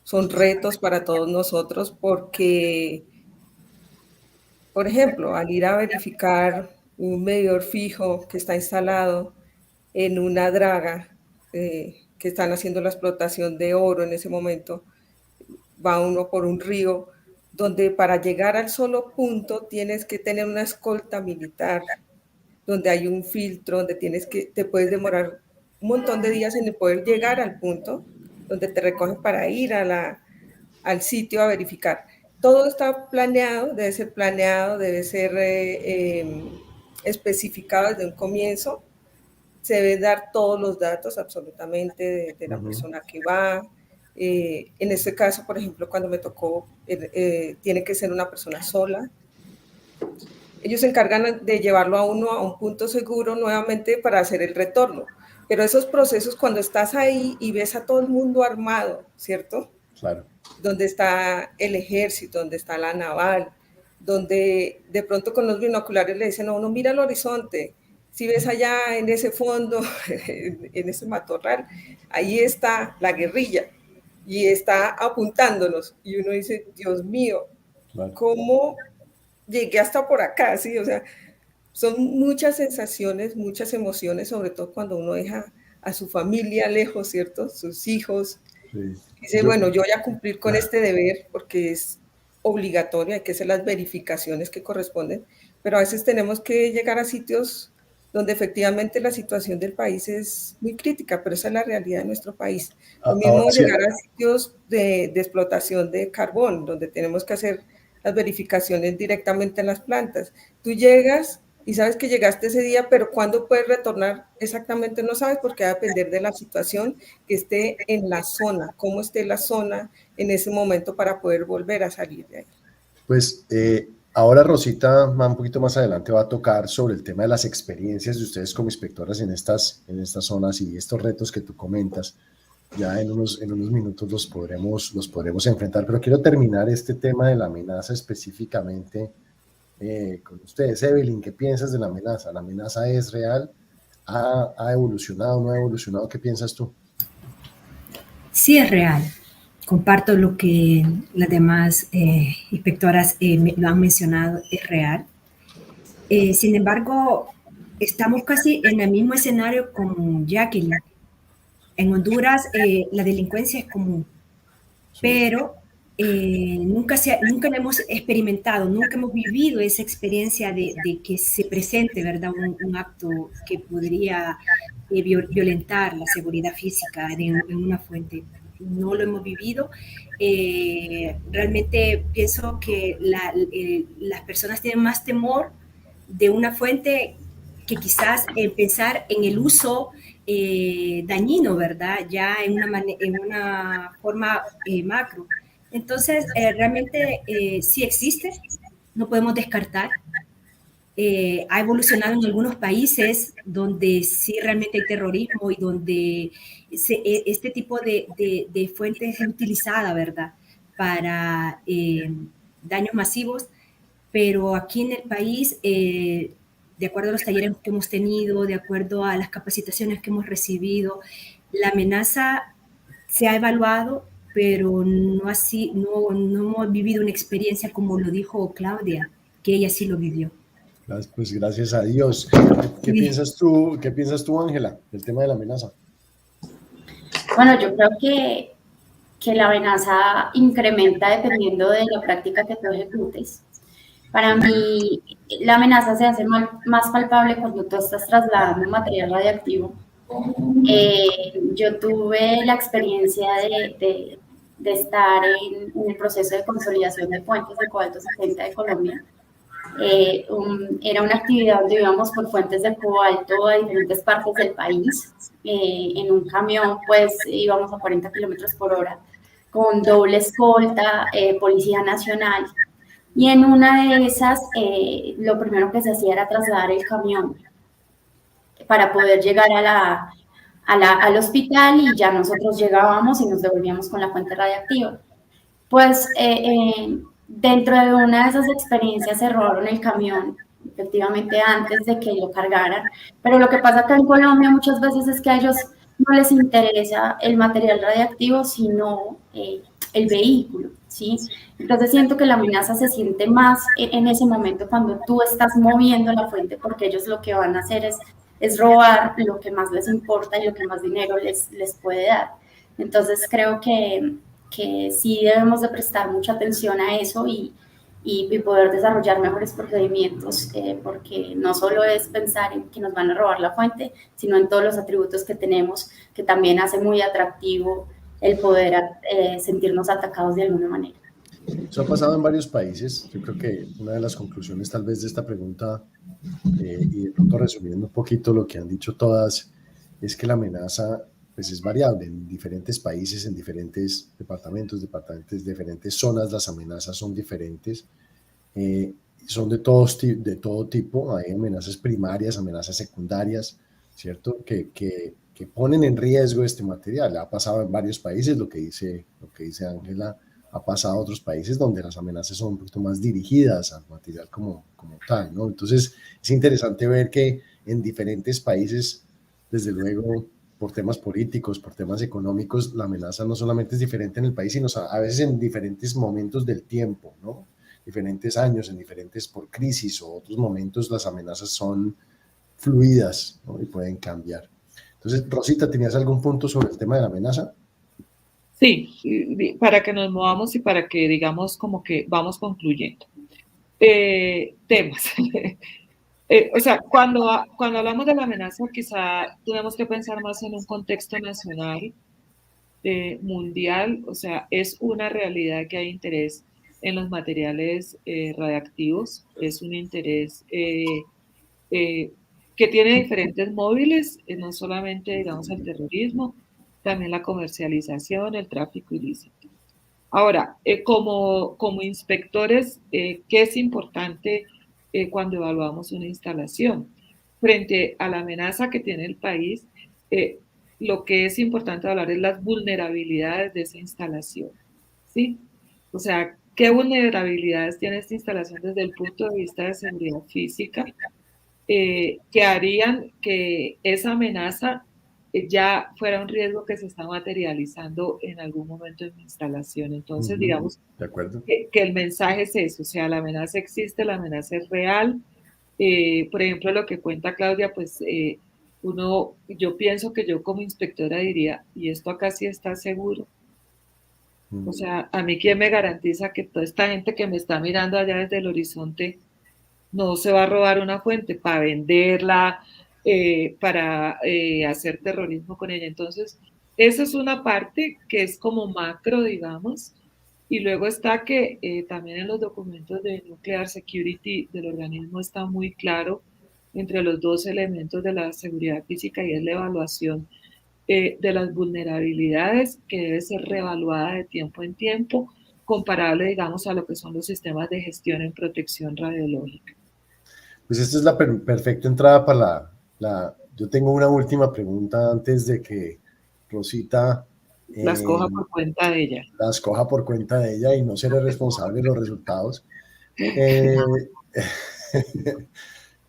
S5: Son retos para todos nosotros porque, por ejemplo, al ir a verificar un medidor fijo que está instalado en una draga que están haciendo la explotación de oro en ese momento, va uno por un río donde para llegar al solo punto tienes que tener una escolta militar, donde hay un filtro, donde te puedes demorar un montón de días en poder llegar al punto donde te recogen para ir al sitio a verificar. Todo está planeado, debe ser especificado desde un comienzo. Se deben dar todos los datos absolutamente de la persona que va. En este caso, por ejemplo, cuando me tocó, tiene que ser una persona sola. Ellos se encargan de llevarlo a uno a un punto seguro nuevamente para hacer el retorno. Pero esos procesos, cuando estás ahí y ves a todo el mundo armado, ¿cierto?
S1: Claro.
S5: Donde está el ejército, donde está la naval, donde de pronto con los binoculares le dicen a uno, mira el horizonte, si ves allá en ese fondo, en ese matorral, ahí está la guerrilla y está apuntándonos. Y uno dice, Dios mío, claro, ¿cómo llegué hasta por acá? ¿Sí? O sea, son muchas sensaciones, muchas emociones, sobre todo cuando uno deja a su familia lejos, ¿cierto? Sus hijos. Sí. Dice, bueno, yo voy a cumplir con este deber porque es obligatorio, hay que hacer las verificaciones que corresponden, pero a veces tenemos que llegar a sitios donde efectivamente la situación del país es muy crítica, pero esa es la realidad de nuestro país. Lo mismo llegar a sitios de explotación de carbón, donde tenemos que hacer las verificaciones directamente en las plantas. Tú llegas y sabes que llegaste ese día, pero ¿cuándo puedes retornar? Exactamente no sabes, porque va a depender de la situación que esté en la zona, cómo esté la zona en ese momento para poder volver a salir de ahí.
S1: Pues ahora Rosita, un poquito más adelante, va a tocar sobre el tema de las experiencias de ustedes como inspectoras en estas zonas y estos retos que tú comentas. Ya en unos minutos los podremos enfrentar, pero quiero terminar este tema de la amenaza específicamente con ustedes. Evelyn, ¿qué piensas de la amenaza? ¿La amenaza es real? ¿Ha evolucionado? ¿No ha evolucionado? ¿Qué piensas tú?
S7: Sí, es real. Comparto lo que las demás inspectoras lo han mencionado, es real. Sin embargo, estamos casi en el mismo escenario con Jacqueline. En Honduras la delincuencia es común, pero nunca la hemos experimentado, nunca hemos vivido esa experiencia de que se presente, ¿verdad? Un acto que podría violentar la seguridad física en una fuente. No lo hemos vivido. Realmente pienso que las personas tienen más temor de una fuente que quizás pensar en el uso dañino, ¿verdad? Ya en una forma macro. Entonces, realmente sí existe, no podemos descartar. Ha evolucionado en algunos países donde sí realmente hay terrorismo y donde este tipo de fuentes es utilizada, ¿verdad?, para daños masivos, pero aquí en el país, de acuerdo a los talleres que hemos tenido, de acuerdo a las capacitaciones que hemos recibido, la amenaza se ha evaluado, pero no hemos vivido una experiencia como lo dijo Claudia, que ella sí lo vivió.
S1: Pues gracias a Dios. ¿Qué piensas tú, Ángela, del tema de la amenaza?
S6: Bueno, yo creo que que la amenaza incrementa dependiendo de la práctica que tú ejecutes. Para mí, la amenaza se hace más palpable cuando tú estás trasladando material radiactivo. Yo tuve la experiencia de estar en el proceso de consolidación de fuentes de cobalto 70 de Colombia. Era una actividad donde íbamos por fuentes de cobalto a diferentes partes del país. En un camión, pues, íbamos a 40 kilómetros por hora, con doble escolta, Policía Nacional. Y en una de esas, lo primero que se hacía era trasladar el camión para poder llegar al hospital, y ya nosotros llegábamos y nos devolvíamos con la fuente radiactiva. Pues dentro de una de esas experiencias se robaron el camión, efectivamente antes de que lo cargaran, pero lo que pasa acá en Colombia muchas veces es que a ellos no les interesa el material radiactivo, sino el vehículo, ¿sí? Entonces siento que la amenaza se siente más en ese momento cuando tú estás moviendo la fuente, porque ellos lo que van a hacer es robar lo que más les importa y lo que más dinero les puede dar. Entonces creo que sí debemos de prestar mucha atención a eso y poder desarrollar mejores procedimientos, porque no solo es pensar en que nos van a robar la fuente, sino en todos los atributos que tenemos, que también hace muy atractivo el poder sentirnos atacados de alguna manera.
S1: Eso ha pasado en varios países. Yo creo que una de las conclusiones tal vez de esta pregunta, y de pronto resumiendo un poquito lo que han dicho todas, es que la amenaza pues es variable en diferentes países, en diferentes departamentos, diferentes zonas. Las amenazas son diferentes, son de todo tipo. Hay amenazas primarias, amenazas secundarias, ¿cierto? Que ponen en riesgo este material. Ha pasado en varios países, lo que dice Ángela, ha pasado a otros países donde las amenazas son un poquito más dirigidas al material como tal, ¿no? Entonces es interesante ver que en diferentes países, desde luego, por temas políticos, por temas económicos, la amenaza no solamente es diferente en el país, sino a veces en diferentes momentos del tiempo, ¿no? Diferentes años, por crisis o otros momentos, las amenazas son fluidas, ¿no? Y pueden cambiar. Entonces, Rosita, ¿tenías algún punto sobre el tema de la amenaza?
S2: Sí, para que nos movamos y para que digamos como que vamos concluyendo. Temas. O sea, cuando hablamos de la amenaza, quizá tenemos que pensar más en un contexto nacional, mundial. O sea, es una realidad que hay interés en los materiales radiactivos, es un interés que tiene diferentes móviles, no solamente, digamos, el terrorismo, también la comercialización, el tráfico ilícito. Ahora, como inspectores, ¿qué es importante cuando evaluamos una instalación? Frente a la amenaza que tiene el país, lo que es importante hablar es las vulnerabilidades de esa instalación, ¿sí? O sea, ¿qué vulnerabilidades tiene esta instalación desde el punto de vista de seguridad física que harían que esa amenaza ya fuera un riesgo que se está materializando en algún momento en mi instalación? Entonces, digamos
S1: de acuerdo.
S2: Que el mensaje es eso, o sea, la amenaza existe, la amenaza es real. Por ejemplo, lo que cuenta Claudia, pues yo pienso que yo como inspectora diría, ¿y esto acá sí está seguro? O sea, ¿a mí quién me garantiza que toda esta gente que me está mirando allá desde el horizonte no se va a robar una fuente para venderla, para hacer terrorismo con ella? Entonces, esa es una parte que es como macro, digamos, y luego está que también en los documentos de Nuclear Security del organismo está muy claro entre los dos elementos de la seguridad física, y es la evaluación de las vulnerabilidades, que debe ser reevaluada de tiempo en tiempo, comparable, digamos, a lo que son los sistemas de gestión en protección radiológica.
S1: Pues esta es la perfecta entrada para Yo tengo una última pregunta antes de que Rosita...
S2: las coja por cuenta de ella.
S1: Las coja por cuenta de ella y no seré responsable de los resultados.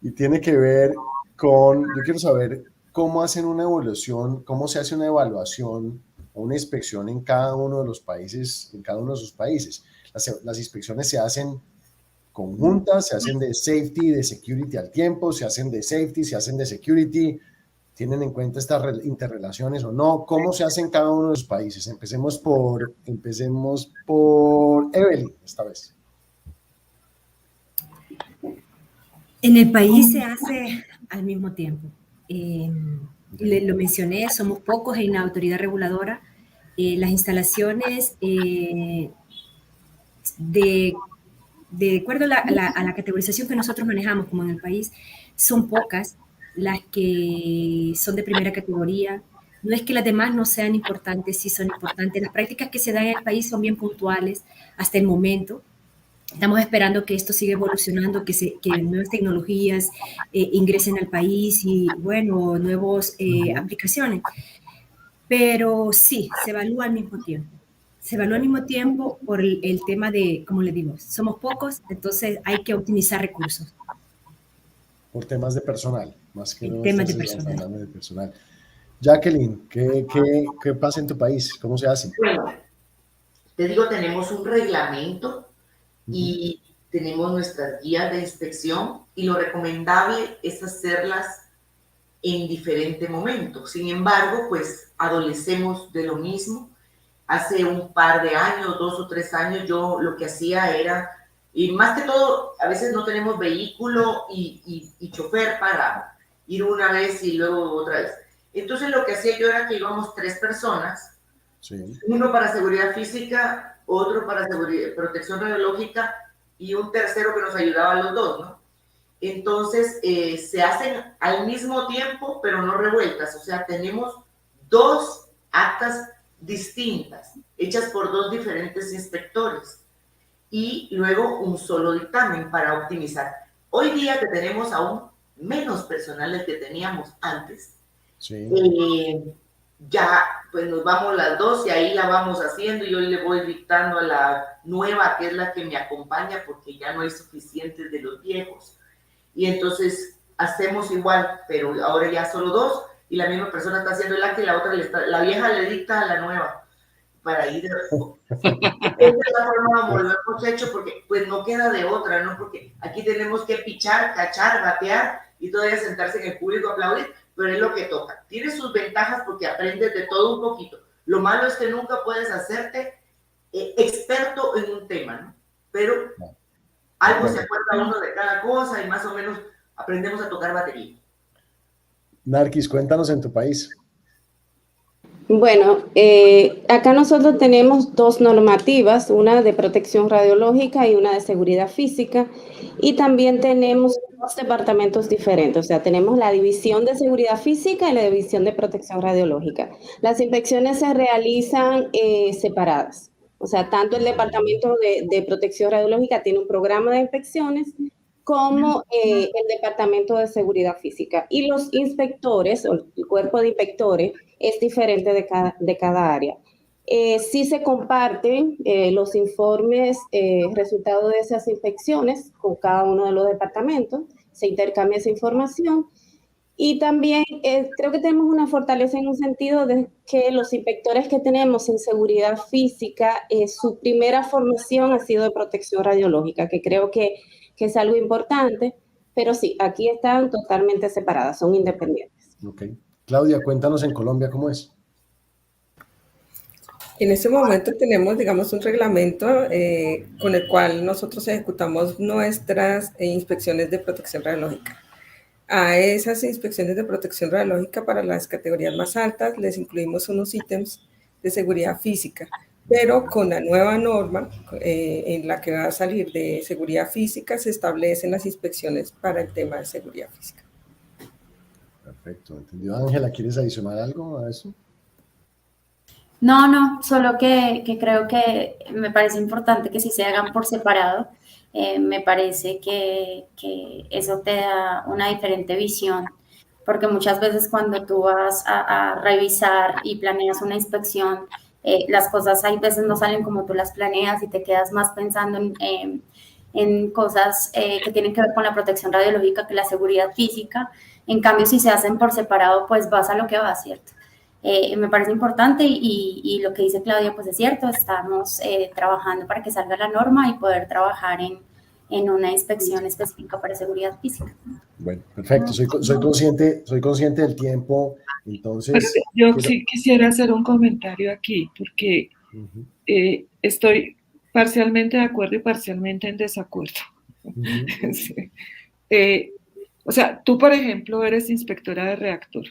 S1: Y tiene que ver con... Yo quiero saber cómo hacen una evaluación, cómo se hace una evaluación o una inspección en cada uno de los países, en cada uno de sus países. Las inspecciones se hacen conjuntas, se hacen de safety y de security al tiempo, se hacen de safety, se hacen de security. tienen en cuenta estas interrelaciones o no? ¿Cómo se hace en cada uno de los países? Empecemos por Evelyn esta vez.
S7: En el país se hace al mismo tiempo. Lo mencioné, somos pocos en la autoridad reguladora. Las instalaciones, de acuerdo a la categorización que nosotros manejamos como en el país, son pocas las que son de primera categoría. No es que las demás no sean importantes, sí son importantes. Las prácticas que se dan en el país son bien puntuales hasta el momento. Estamos esperando que esto siga evolucionando, que nuevas tecnologías ingresen al país y, bueno, nuevas aplicaciones. Pero sí, se evalúa al mismo tiempo. Se evalúa al mismo tiempo por el tema de, como les digo, somos pocos, entonces hay que optimizar recursos.
S1: Por temas de personal, más que no
S7: temas
S1: de personal. Jacqueline, ¿qué pasa en tu país? ¿Cómo se hace?
S3: Bueno, te digo, tenemos un reglamento y tenemos nuestras guías de inspección y lo recomendable es hacerlas en diferente momento. Sin embargo, pues adolecemos de lo mismo. Hace un par de años, 2 o 3 años, yo lo que hacía era, y más que todo, a veces no tenemos vehículo y chofer para ir una vez y luego otra vez. Entonces lo que hacía yo era que íbamos 3 personas, sí, uno para seguridad física, otro para protección radiológica y un tercero que nos ayudaba a los dos, ¿no? Entonces se hacen al mismo tiempo, pero no revueltas. O sea, tenemos 2 actas distintas, hechas por 2 diferentes inspectores y luego un solo dictamen para optimizar. Hoy día que tenemos aún menos personal del que teníamos antes, sí, ya pues nos vamos las 2 y ahí la vamos haciendo y yo le voy dictando a la nueva, que es la que me acompaña, porque ya no hay suficientes de los viejos. Y entonces hacemos igual, pero ahora ya solo 2 y la misma persona está haciendo el acta y la otra la vieja le dicta a la nueva para ir. Esa es la forma como lo hemos hecho, porque pues no queda de otra, ¿no? Porque aquí tenemos que pichar, cachar, batear y todavía sentarse en el público a aplaudir, pero es lo que toca. Tiene sus ventajas porque aprendes de todo un poquito. Lo malo es que nunca puedes hacerte experto en un tema, ¿no? Pero algo se acuerda uno de cada cosa y más o menos aprendemos a tocar batería.
S1: Narquis, cuéntanos en tu país.
S4: Bueno, acá nosotros tenemos 2 normativas, una de protección radiológica y una de seguridad física, y también tenemos 2 departamentos diferentes, o sea, tenemos la división de seguridad física y la división de protección radiológica. Las inspecciones se realizan separadas, o sea, tanto el departamento de protección radiológica tiene un programa de inspecciones como el departamento de seguridad física, y los inspectores o el cuerpo de inspectores es diferente de cada área. Sí se comparten los informes, resultados de esas inspecciones con cada uno de los departamentos, se intercambia esa información y también creo que tenemos una fortaleza en un sentido de que los inspectores que tenemos en seguridad física, su primera formación ha sido de protección radiológica, que creo que es algo importante, pero sí, aquí están totalmente separadas, son independientes.
S1: Ok. Claudia, cuéntanos en Colombia cómo es.
S5: En este momento tenemos, digamos, un reglamento con el cual nosotros ejecutamos nuestras inspecciones de protección radiológica. A esas inspecciones de protección radiológica para las categorías más altas les incluimos unos ítems de seguridad física, pero con la nueva norma en la que va a salir de seguridad física se establecen las inspecciones para el tema de seguridad física.
S1: Perfecto, entendido. Ángela, ¿quieres adicionar algo a eso?
S6: No, solo que creo que me parece importante que sí se hagan por separado. Me parece que eso te da una diferente visión, porque muchas veces cuando tú vas a revisar y planeas una inspección, las cosas hay veces no salen como tú las planeas y te quedas más pensando en cosas que tienen que ver con la protección radiológica que la seguridad física. En cambio, si se hacen por separado, pues vas a lo que vas, ¿cierto? Me parece importante y lo que dice Claudia, pues es cierto, estamos trabajando para que salga la norma y poder trabajar en una inspección específica para seguridad física.
S1: Bueno, perfecto. Soy consciente del tiempo, entonces...
S2: Yo sí quisiera hacer un comentario aquí, porque estoy parcialmente de acuerdo y parcialmente en desacuerdo. Sí. O sea, tú, por ejemplo, eres inspectora de reactor,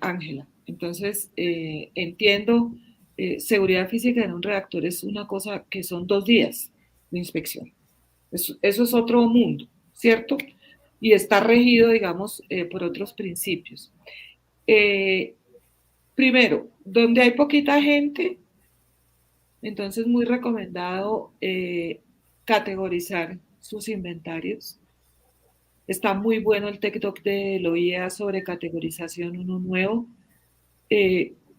S2: Ángela. Entonces, entiendo, seguridad física en un reactor es una cosa que son 2 días de inspección. Eso es otro mundo, ¿cierto? Y está regido, digamos, por otros principios. Primero, donde hay poquita gente, entonces muy recomendado categorizar sus inventarios. Está muy bueno el Tech Talk de OIEA sobre categorización, uno nuevo.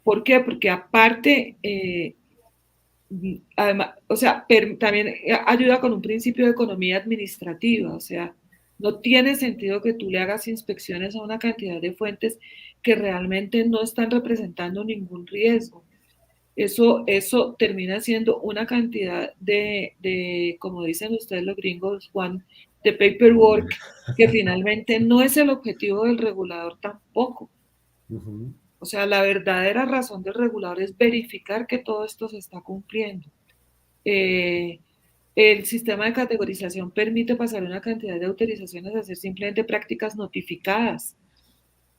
S2: ¿Por qué? Porque aparte, además, o sea, también ayuda con un principio de economía administrativa, o sea, no tiene sentido que tú le hagas inspecciones a una cantidad de fuentes que realmente no están representando ningún riesgo. Eso termina siendo una cantidad de, como dicen ustedes los gringos, Juan, de paperwork, que finalmente no es el objetivo del regulador tampoco. O sea, la verdadera razón del regulador es verificar que todo esto se está cumpliendo. El sistema de categorización permite pasar una cantidad de autorizaciones a hacer simplemente prácticas notificadas.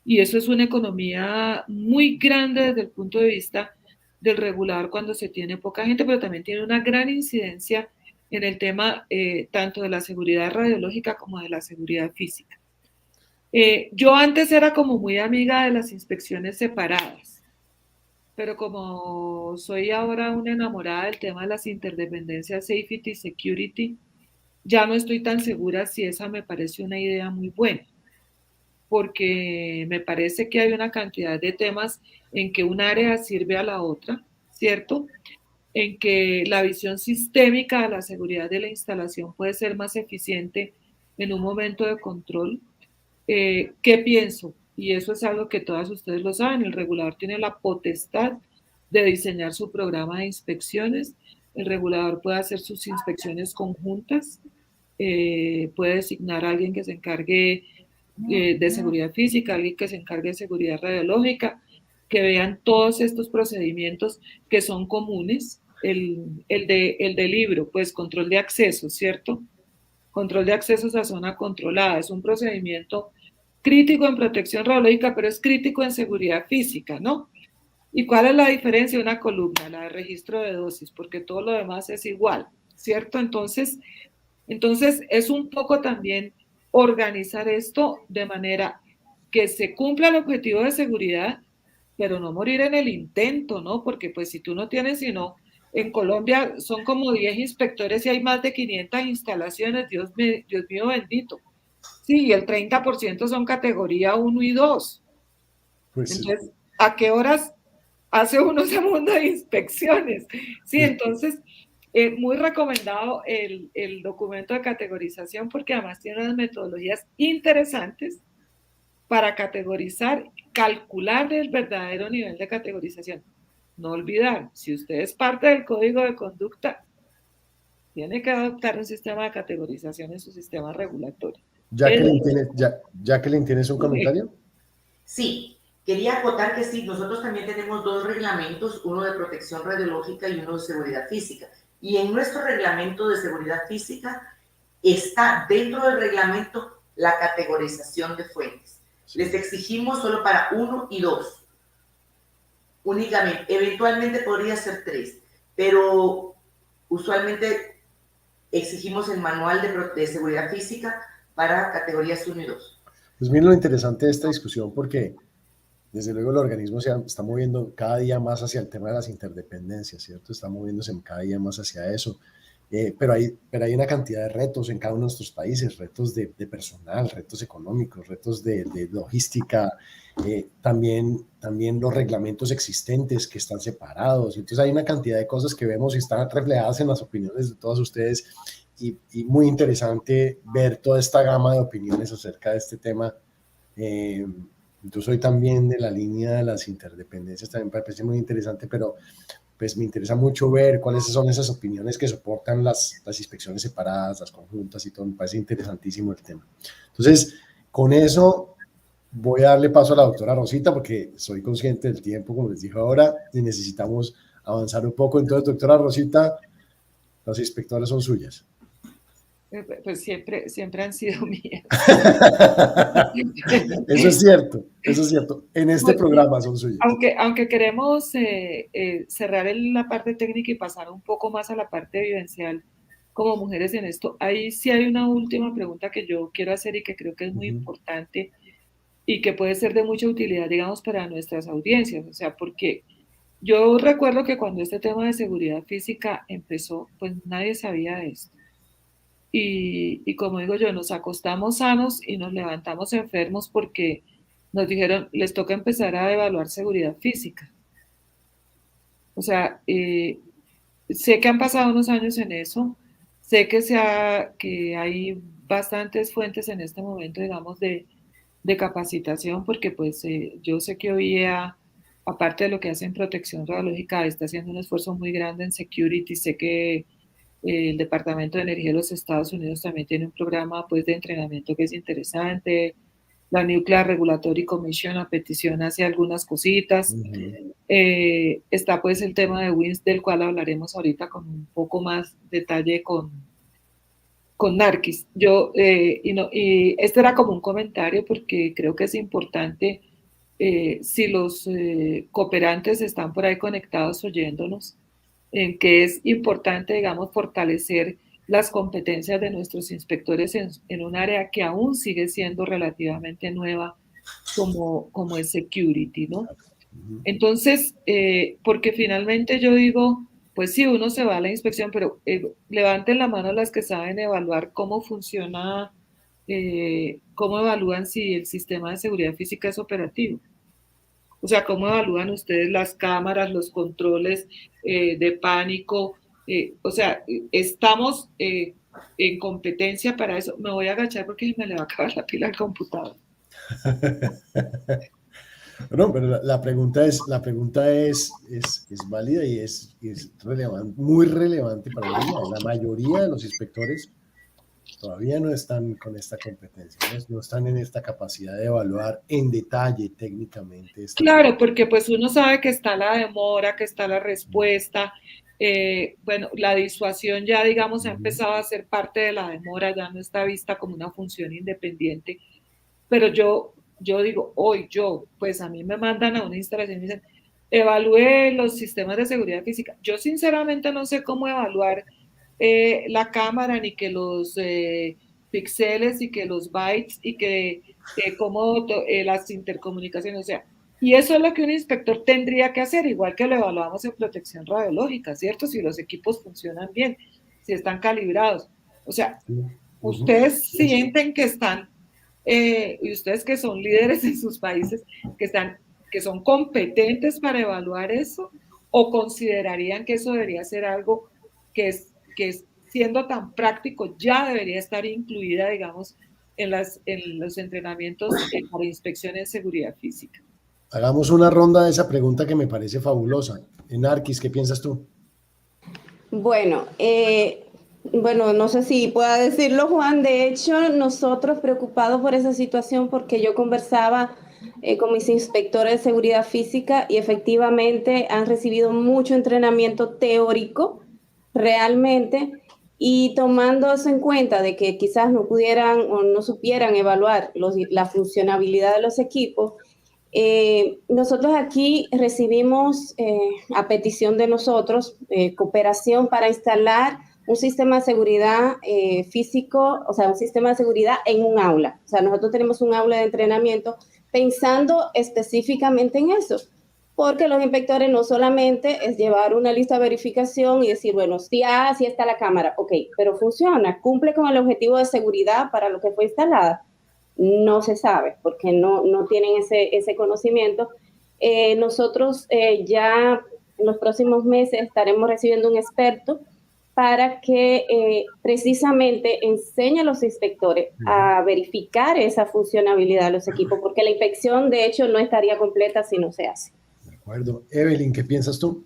S2: Y eso es una economía muy grande desde el punto de vista del regulador cuando se tiene poca gente, pero también tiene una gran incidencia en el tema tanto de la seguridad radiológica como de la seguridad física. Yo antes era como muy amiga de las inspecciones separadas, pero como soy ahora una enamorada del tema de las interdependencias safety, security, ya no estoy tan segura si esa me parece una idea muy buena, porque me parece que hay una cantidad de temas en que un área sirve a la otra, ¿cierto? En que la visión sistémica de la seguridad de la instalación puede ser más eficiente en un momento de control. ¿Qué pienso? Y eso es algo que todas ustedes lo saben, el regulador tiene la potestad de diseñar su programa de inspecciones, el regulador puede hacer sus inspecciones conjuntas, puede designar a alguien que se encargue de seguridad física, alguien que se encargue de seguridad radiológica, que vean todos estos procedimientos que son comunes, el de libro, pues control de acceso, ¿cierto? Control de accesos a zona controlada, es un procedimiento crítico en protección radiológica, pero es crítico en seguridad física, ¿no? ¿Y cuál es la diferencia de una columna? La de registro de dosis, porque todo lo demás es igual, ¿cierto? Entonces es un poco también organizar esto de manera que se cumpla el objetivo de seguridad, pero no morir en el intento, ¿no? Porque pues si tú no tienes sino, en Colombia son como 10 inspectores y hay más de 500 instalaciones, Dios mío bendito. Sí, y el 30% son categoría 1 y 2. Pues entonces, ¿a qué horas hace uno ese mundo de inspecciones? Sí, entonces, muy recomendado el documento de categorización porque además tiene unas metodologías interesantes para categorizar, calcular el verdadero nivel de categorización. No olvidar, si usted es parte del código de conducta, tiene que adoptar un sistema de categorización en su sistema regulatorio.
S1: Jacqueline, ¿tienes un comentario?
S3: Sí, quería acotar que sí, nosotros también tenemos 2 reglamentos, uno de protección radiológica y uno de seguridad física. Y en nuestro reglamento de seguridad física está dentro del reglamento la categorización de fuentes. Les exigimos solo para 1 y 2. Únicamente, eventualmente podría ser 3, pero usualmente exigimos el manual de seguridad física para categorías 1 y 2.
S1: Pues miren lo interesante de esta discusión porque desde luego el organismo se está moviendo cada día más hacia el tema de las interdependencias, ¿cierto? Está moviéndose cada día más hacia eso. Pero hay una cantidad de retos en cada uno de nuestros países, retos de personal, retos económicos, retos de logística, también los reglamentos existentes que están separados. Entonces hay una cantidad de cosas que vemos y están reflejadas en las opiniones de todos ustedes y muy interesante ver toda esta gama de opiniones acerca de este tema. Yo soy también de la línea de las interdependencias, también me parece muy interesante, pero pues me interesa mucho ver cuáles son esas opiniones que soportan las inspecciones separadas, las conjuntas y todo. Me parece interesantísimo el tema. Entonces, con eso voy a darle paso a la doctora Rosita porque soy consciente del tiempo, como les dije ahora, y necesitamos avanzar un poco. Entonces, doctora Rosita, las inspectoras son suyas.
S2: Pues siempre han sido mías.
S1: Eso es cierto, eso es cierto. En este programa son suyas.
S2: Aunque queremos cerrar la parte técnica y pasar un poco más a la parte vivencial como mujeres en esto, ahí sí hay una última pregunta que yo quiero hacer y que creo que es muy importante y que puede ser de mucha utilidad, digamos, para nuestras audiencias. O sea, porque yo recuerdo que cuando este tema de seguridad física empezó, pues nadie sabía de esto. Y como digo yo, nos acostamos sanos y nos levantamos enfermos porque nos dijeron, les toca empezar a evaluar seguridad física. O sea, sé que han pasado unos años en eso, sé que hay bastantes fuentes en este momento, digamos, de capacitación, porque pues yo sé que OIEA, aparte de lo que hace en protección radiológica, está haciendo un esfuerzo muy grande en security. Sé que el Departamento de Energía de los Estados Unidos también tiene un programa pues, de entrenamiento que es interesante. La Nuclear Regulatory Commission a petición hace algunas cositas. Está pues el tema de WINS, del cual hablaremos ahorita con un poco más detalle con NARCIS. Y este era como un comentario porque creo que es importante, si los cooperantes están por ahí conectados oyéndonos, en que es importante, digamos, fortalecer las competencias de nuestros inspectores en un área que aún sigue siendo relativamente nueva como es security, ¿no? Entonces, porque finalmente yo digo, pues sí, uno se va a la inspección, pero levanten la mano las que saben evaluar cómo funciona, cómo evalúan si el sistema de seguridad física es operativo. O sea, ¿cómo evalúan ustedes las cámaras, los controles de pánico? O sea, estamos en competencia para eso. Me voy a agachar porque me le va a acabar la pila al computador.
S1: No, pero la pregunta es válida y es relevante, muy relevante para la vida. La mayoría de los inspectores todavía no están con esta competencia, no están en esta capacidad de evaluar en detalle técnicamente.
S2: Claro, porque pues uno sabe que está la demora, que está la respuesta. Bueno, la disuasión ya, digamos, ha empezado a ser parte de la demora, ya no está vista como una función independiente. Pero yo digo, pues a mí me mandan a una instalación y me dicen, evalúe los sistemas de seguridad física. Yo sinceramente no sé cómo evaluar la cámara, ni que los píxeles, y que los bytes, y que cómo las intercomunicaciones, o sea, y eso es lo que un inspector tendría que hacer, igual que lo evaluamos en protección radiológica, ¿cierto? Si los equipos funcionan bien, si están calibrados. O sea, ustedes sienten que están, y ustedes que son líderes en sus países, que son competentes para evaluar eso, o considerarían que eso debería ser algo que siendo tan práctico ya debería estar incluida, digamos, en los entrenamientos para inspección en seguridad física.
S1: Hagamos una ronda de esa pregunta que me parece fabulosa. NARCIS, ¿qué piensas tú?
S4: Bueno, no sé si pueda decirlo, Juan. De hecho, nosotros preocupados por esa situación, porque yo conversaba con mis inspectores de seguridad física y efectivamente han recibido mucho entrenamiento teórico realmente, y tomando eso en cuenta de que quizás no pudieran o no supieran evaluar la funcionabilidad de los equipos, nosotros aquí recibimos a petición de nosotros cooperación para instalar un sistema de seguridad físico, o sea, un sistema de seguridad en un aula. O sea, nosotros tenemos un aula de entrenamiento pensando específicamente en eso, porque los inspectores no solamente es llevar una lista de verificación y decir, bueno, sí está la cámara, ok, pero funciona, cumple con el objetivo de seguridad para lo que fue instalada. No se sabe, porque no tienen ese conocimiento. Nosotros ya en los próximos meses estaremos recibiendo un experto para que precisamente enseñe a los inspectores a verificar esa funcionabilidad de los equipos, porque la inspección, de hecho, no estaría completa si no se hace.
S1: De acuerdo. Evelyn, ¿qué piensas tú?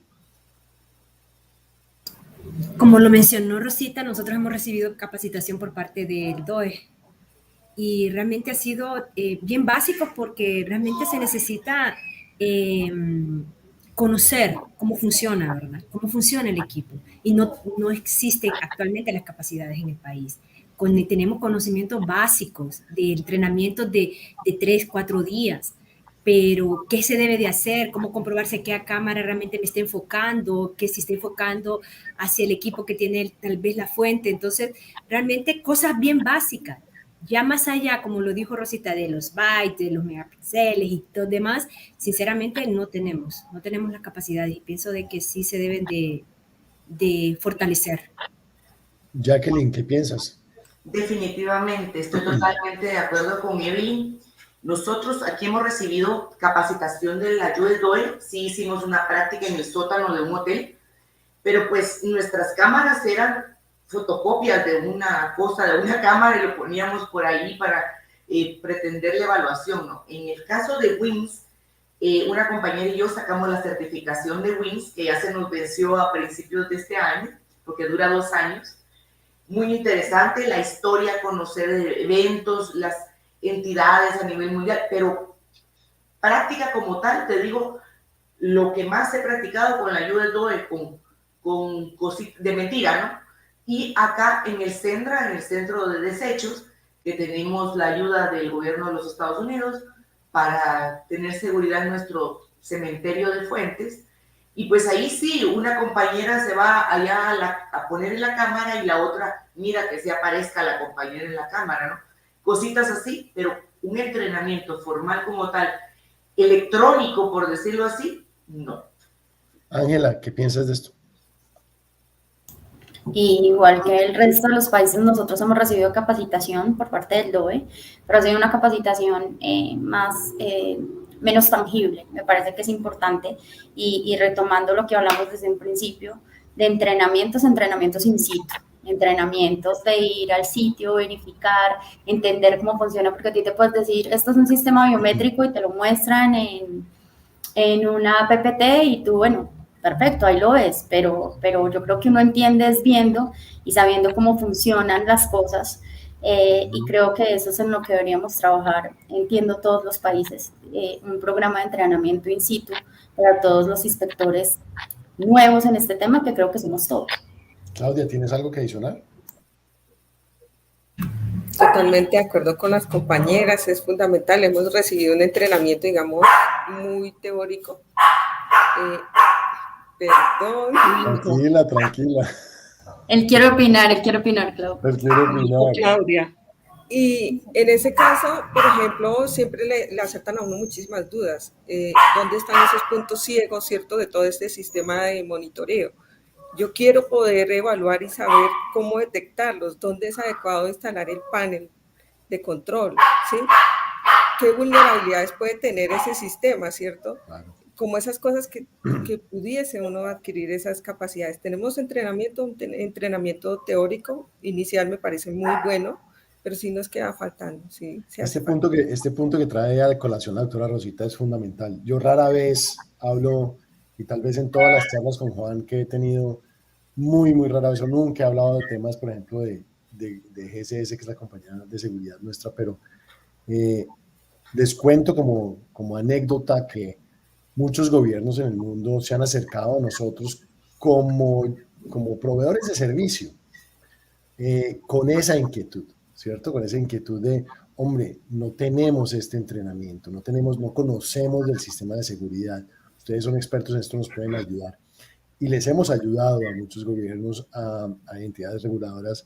S7: Como lo mencionó Rosita, nosotros hemos recibido capacitación por parte del DOE y realmente ha sido bien básico porque realmente se necesita conocer cómo funciona, ¿verdad? Cómo funciona el equipo. Y no existen actualmente las capacidades en el país. Tenemos conocimientos básicos de entrenamiento de 3, 4 días, pero ¿qué se debe de hacer? ¿Cómo comprobarse qué cámara realmente me está enfocando? ¿Que si está enfocando hacia el equipo que tiene tal vez la fuente? Entonces, realmente cosas bien básicas. Ya más allá, como lo dijo Rosita, de los bytes, de los megapíxeles y todo demás, sinceramente no tenemos las capacidades y pienso de que sí se deben de fortalecer.
S1: Jacqueline, ¿qué piensas?
S3: Definitivamente, estoy totalmente de acuerdo con Evelyn. Nosotros aquí hemos recibido capacitación de la ayuda del DOE, sí hicimos una práctica en el sótano de un hotel, pero pues nuestras cámaras eran fotocopias de una cosa, de una cámara y lo poníamos por ahí para pretender la evaluación, ¿no? En el caso de WINS, una compañera y yo sacamos la certificación de WINS, que ya se nos venció a principios de este año, porque dura 2 años. Muy interesante la historia, conocer eventos, las entidades a nivel mundial, pero práctica como tal, te digo, lo que más he practicado con la ayuda del DOE, con cositas de mentira, ¿no? Y acá en el CENDRA, en el Centro de Desechos, que tenemos la ayuda del gobierno de los Estados Unidos para tener seguridad en nuestro cementerio de fuentes. Y pues ahí sí, una compañera se va allá a poner en la cámara y la otra mira que se aparezca la compañera en la cámara, ¿no? Cositas así, pero un entrenamiento formal como tal, electrónico, por decirlo así, no.
S1: Ángela, ¿qué piensas de esto?
S6: Y igual que el resto de los países, nosotros hemos recibido capacitación por parte del DOE, pero ha sido una capacitación menos tangible. Me parece que es importante. Y retomando lo que hablamos desde un principio, de entrenamientos in situ, entrenamientos de ir al sitio, verificar, entender cómo funciona, porque a ti te puedes decir, esto es un sistema biométrico y te lo muestran en una PPT y tú, bueno, perfecto, ahí lo ves, pero yo creo que uno entiende es viendo y sabiendo cómo funcionan las cosas, y creo que eso es en lo que deberíamos trabajar, entiendo todos los países, un programa de entrenamiento in situ para todos los inspectores nuevos en este tema, que creo que somos todos.
S1: Claudia, ¿tienes algo que adicionar?
S5: Totalmente de acuerdo con las compañeras, es fundamental, hemos recibido un entrenamiento, digamos, muy teórico. Perdón.
S1: Tranquila.
S6: Él quiere opinar, Claudia.
S1: Él quiere opinar.
S2: Claudia.
S5: Y en ese caso, por ejemplo, siempre le acertan a uno muchísimas dudas. ¿Dónde están esos puntos ciegos, cierto, de todo este sistema de monitoreo? Yo quiero poder evaluar y saber cómo detectarlos, dónde es adecuado instalar el panel de control, ¿sí? ¿Qué vulnerabilidades puede tener ese sistema, cierto?
S1: Claro.
S5: Como esas cosas que pudiese uno adquirir esas capacidades. Tenemos un entrenamiento teórico inicial, me parece muy bueno, pero sí nos queda faltando. Sí,
S1: este punto que trae a colación la doctora Rosita es fundamental. Yo rara vez hablo, y tal vez en todas las charlas con Juan que he tenido, muy rara vez, o nunca he hablado de temas, por ejemplo, de GSS, que es la compañía de seguridad nuestra, pero les cuento como anécdota que muchos gobiernos en el mundo se han acercado a nosotros como proveedores de servicio, con esa inquietud, ¿cierto? Con esa inquietud de, hombre, no tenemos este entrenamiento, no conocemos del sistema de seguridad, ustedes son expertos en esto, nos pueden ayudar. Y les hemos ayudado a muchos gobiernos, a entidades reguladoras,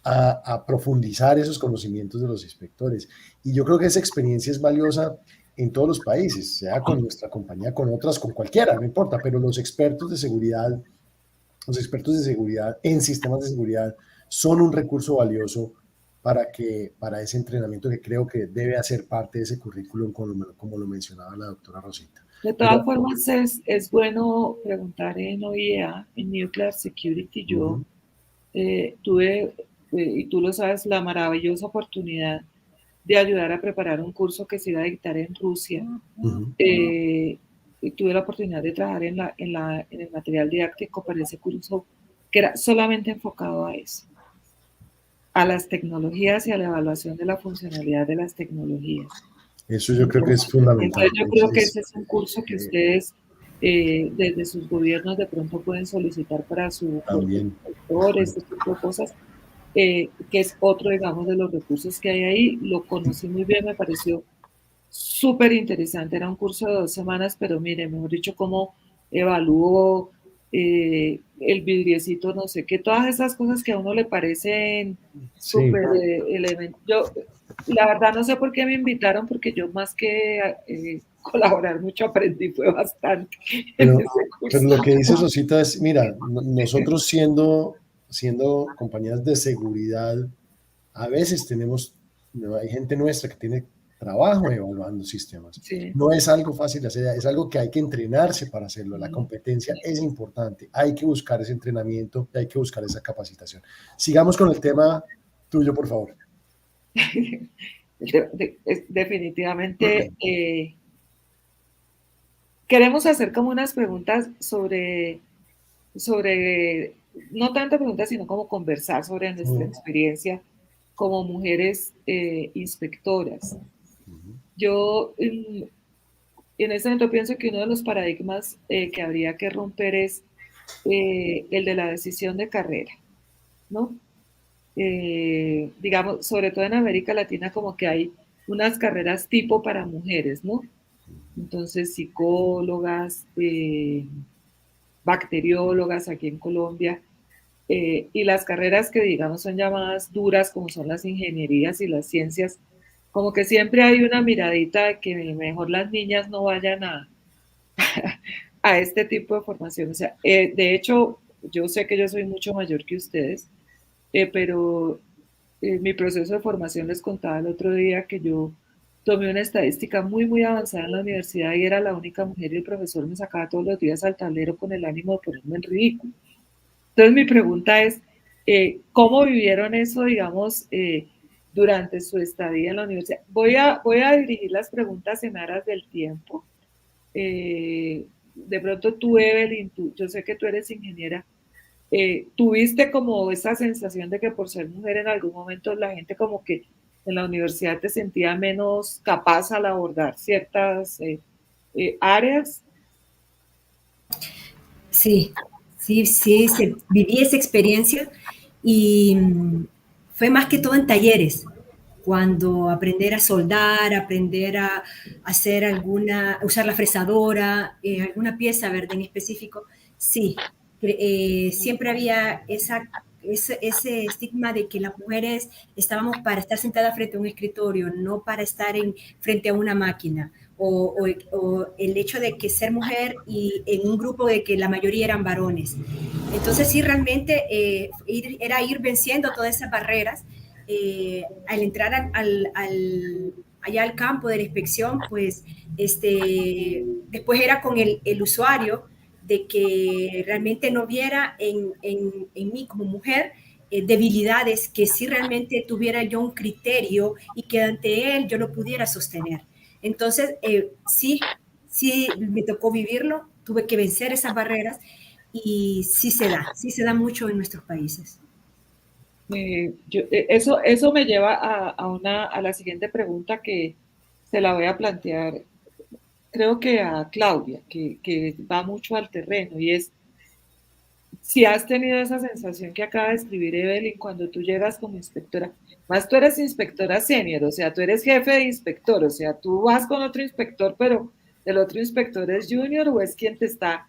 S1: a profundizar esos conocimientos de los inspectores. Y yo creo que esa experiencia es valiosa en todos los países, sea con nuestra compañía, con otras, con cualquiera, no importa, pero los expertos de seguridad en sistemas de seguridad son un recurso valioso para ese entrenamiento que creo que debe hacer parte de ese currículum, como lo mencionaba la doctora Rosita.
S2: De todas formas, es bueno preguntar en OIEA, en Nuclear Security. Yo tuve, y tú lo sabes, la maravillosa oportunidad de ayudar a preparar un curso que se iba a dictar en Rusia. Y tuve la oportunidad de trabajar en el material didáctico para ese curso que era solamente enfocado a eso, a las tecnologías y a la evaluación de la funcionalidad de las tecnologías.
S1: Eso yo creo que es fundamental.
S2: Entonces yo creo que ese es un curso que ustedes desde sus gobiernos de pronto pueden solicitar para su sector, este tipo de cosas, que es otro, digamos, de los recursos que hay ahí. Lo conocí muy bien, me pareció súper interesante. Era un curso de 2 semanas, pero mire, mejor dicho, cómo evalúo el vidriecito, no sé qué, todas esas cosas que a uno le parecen súper elementos. Yo, la verdad, no sé por qué me invitaron, porque yo más que colaborar mucho aprendí, fue bastante.
S1: Pero lo que dice Rosita es, mira, nosotros siendo compañías de seguridad, a veces hay gente nuestra que tiene trabajo evaluando sistemas. Sí. No es algo fácil de hacer, es algo que hay que entrenarse para hacerlo. La competencia es importante, hay que buscar ese entrenamiento, hay que buscar esa capacitación. Sigamos con el tema tuyo, por favor.
S2: Definitivamente queremos hacer como unas preguntas sobre no tanto preguntas, sino como conversar sobre nuestra experiencia como mujeres inspectoras. Yo en este momento pienso que uno de los paradigmas que habría que romper es el de la decisión de carrera, ¿no? Digamos, sobre todo en América Latina, como que hay unas carreras tipo para mujeres, ¿no? Entonces, psicólogas, bacteriólogas aquí en Colombia, y las carreras que, digamos, son llamadas duras, como son las ingenierías y las ciencias, como que siempre hay una miradita de que mejor las niñas no vayan a este tipo de formación. O sea, de hecho, yo sé que yo soy mucho mayor que ustedes, pero mi proceso de formación, les contaba el otro día que yo tomé una estadística muy, muy avanzada en la universidad y era la única mujer y el profesor me sacaba todos los días al tablero con el ánimo de ponerme en ridículo. Entonces mi pregunta es, ¿cómo vivieron eso, digamos, durante su estadía en la universidad? Voy a dirigir las preguntas en aras del tiempo. De pronto tú, Evelyn, yo sé que tú eres ingeniera, ¿tuviste como esa sensación de que por ser mujer en algún momento la gente como que en la universidad te sentía menos capaz al abordar ciertas áreas?
S7: Sí, viví esa experiencia y fue más que todo en talleres, cuando aprender a soldar, aprender a hacer usar la fresadora, alguna pieza verde en específico, sí, siempre había ese estigma de que las mujeres estábamos para estar sentadas frente a un escritorio, no para estar frente a una máquina. O el hecho de que ser mujer y en un grupo de que la mayoría eran varones. Entonces sí, realmente era ir venciendo todas esas barreras. Al entrar allá al campo de la inspección, pues después era con el usuario de que realmente no viera en mí como mujer debilidades, que sí realmente tuviera yo un criterio y que ante él yo lo pudiera sostener. Entonces, sí me tocó vivirlo, tuve que vencer esas barreras y sí se da mucho en nuestros países.
S2: Eso me lleva a la siguiente pregunta que se la voy a plantear, creo que a Claudia, que va mucho al terreno, y es, si has tenido esa sensación que acaba de escribir Evelyn cuando tú llegas como inspectora, más tú eres inspectora senior, o sea, tú eres jefe de inspector, o sea, tú vas con otro inspector, pero el otro inspector es junior o es quien te está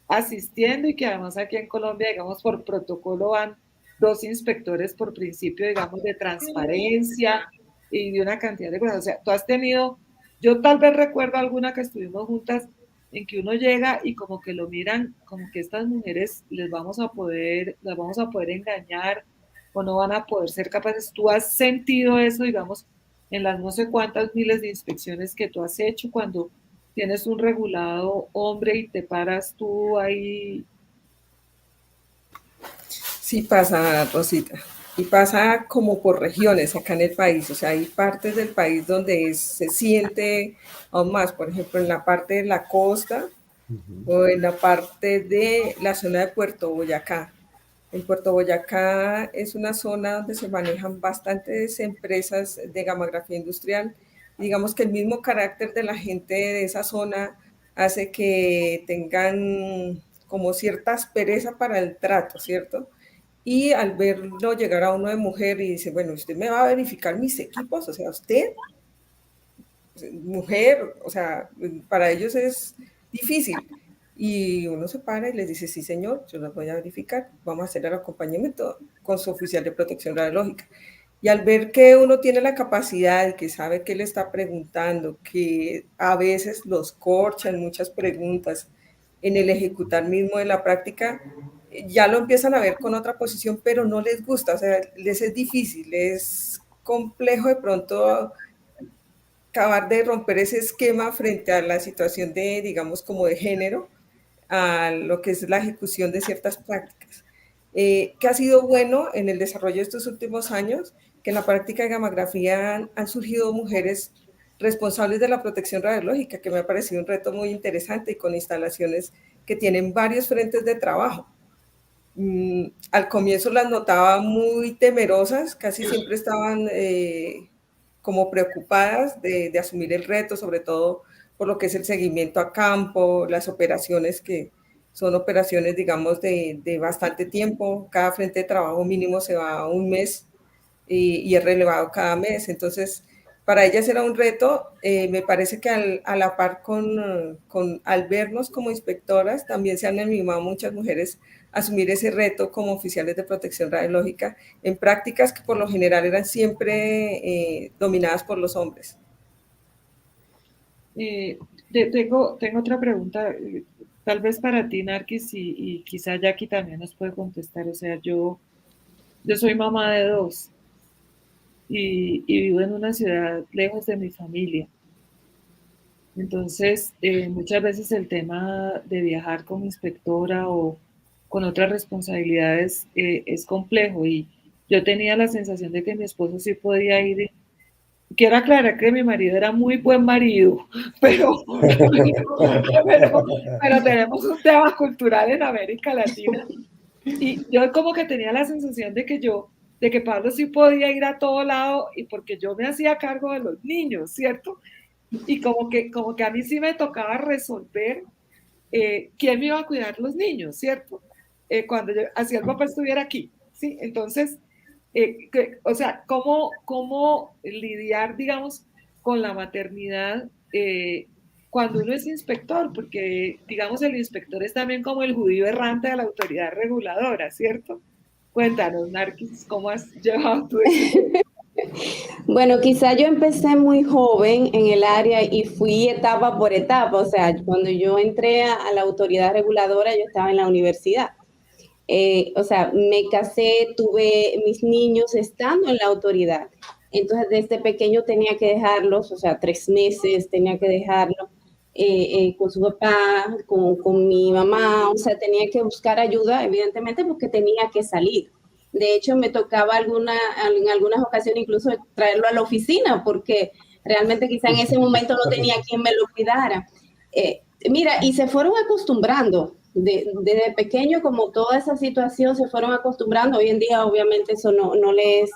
S2: asistiendo, y que además aquí en Colombia, digamos, por protocolo van 2 inspectores por principio, digamos, de transparencia y de una cantidad de cosas. O sea, tú has tenido, yo tal vez recuerdo alguna que estuvimos juntas en que uno llega y como que lo miran como que estas mujeres las vamos a poder engañar o no van a poder ser capaces. ¿Tú has sentido eso, digamos, en las no sé cuántas miles de inspecciones que tú has hecho cuando tienes un regulado hombre y te paras tú ahí?
S5: Sí pasa, Rosita, y pasa como por regiones acá en el país. O sea, hay partes del país donde se siente aún más, por ejemplo, en la parte de la costa o en la parte de la zona de Puerto Boyacá. En Puerto Boyacá es una zona donde se manejan bastantes empresas de gamografía industrial. Digamos que el mismo carácter de la gente de esa zona hace que tengan como cierta aspereza para el trato, ¿cierto? Y al verlo llegar a uno de mujer y dice, bueno, usted me va a verificar mis equipos, o sea, usted, mujer, o sea, para ellos es difícil. Y uno se para y les dice, sí señor, yo los voy a verificar, vamos a hacer el acompañamiento con su oficial de protección radiológica. Y al ver que uno tiene la capacidad, que sabe qué le está preguntando, que a veces los corchan muchas preguntas en el ejecutar mismo de la práctica, ya lo empiezan a ver con otra posición, pero no les gusta, o sea, les es difícil, es complejo de pronto acabar de romper ese esquema frente a la situación de, digamos, como de género, a lo que es la ejecución de ciertas prácticas. Que ha sido bueno en el desarrollo de estos últimos años, que en la práctica de gamografía han surgido mujeres responsables de la protección radiológica, que me ha parecido un reto muy interesante y con instalaciones que tienen varios frentes de trabajo. Al comienzo las notaba muy temerosas, casi siempre estaban como preocupadas de asumir el reto, sobre todo por lo que es el seguimiento a campo, las operaciones que son operaciones, digamos, de bastante tiempo. Cada frente de trabajo mínimo se va un mes y es relevado cada mes. Entonces, para ellas era un reto. Me parece que a la par al vernos como inspectoras, también se han animado muchas mujeres a asumir ese reto como oficiales de protección radiológica en prácticas que por lo general eran siempre dominadas por los hombres.
S2: Tengo otra pregunta, tal vez para ti, Narquis, y quizá Jackie también nos puede contestar. O sea, yo soy mamá de 2 y vivo en una ciudad lejos de mi familia. Entonces, muchas veces el tema de viajar como inspectora o con otras responsabilidades es complejo, y yo tenía la sensación de que mi esposo sí podía ir. Quiero aclarar que mi marido era muy buen marido, pero tenemos un tema cultural en América Latina, y yo como que tenía la sensación de que Pablo sí podía ir a todo lado, y porque yo me hacía cargo de los niños, ¿cierto? Y como que a mí sí me tocaba resolver quién me iba a cuidar los niños, ¿cierto? Cuando así el papá estuviera aquí, ¿sí? Entonces, o sea, ¿cómo lidiar, digamos, con la maternidad cuando uno es inspector? Porque, digamos, el inspector es también como el judío errante de la autoridad reguladora, ¿cierto? Cuéntanos, Narquis, ¿cómo has llevado tú eso?
S4: Bueno, quizá yo empecé muy joven en el área y fui etapa por etapa. O sea, cuando yo entré a la autoridad reguladora, yo estaba en la universidad. O sea, me casé, tuve mis niños estando en la autoridad. Entonces, desde pequeño tenía que dejarlos, o sea, 3 meses tenía que dejarlos con su papá, con mi mamá. O sea, tenía que buscar ayuda, evidentemente, porque tenía que salir. De hecho, me tocaba en algunas ocasiones incluso traerlo a la oficina, porque realmente quizá en ese momento no tenía quien me lo cuidara. Mira, y se fueron acostumbrando. Desde pequeño, como toda esa situación, se fueron acostumbrando. Hoy en día, obviamente, eso no les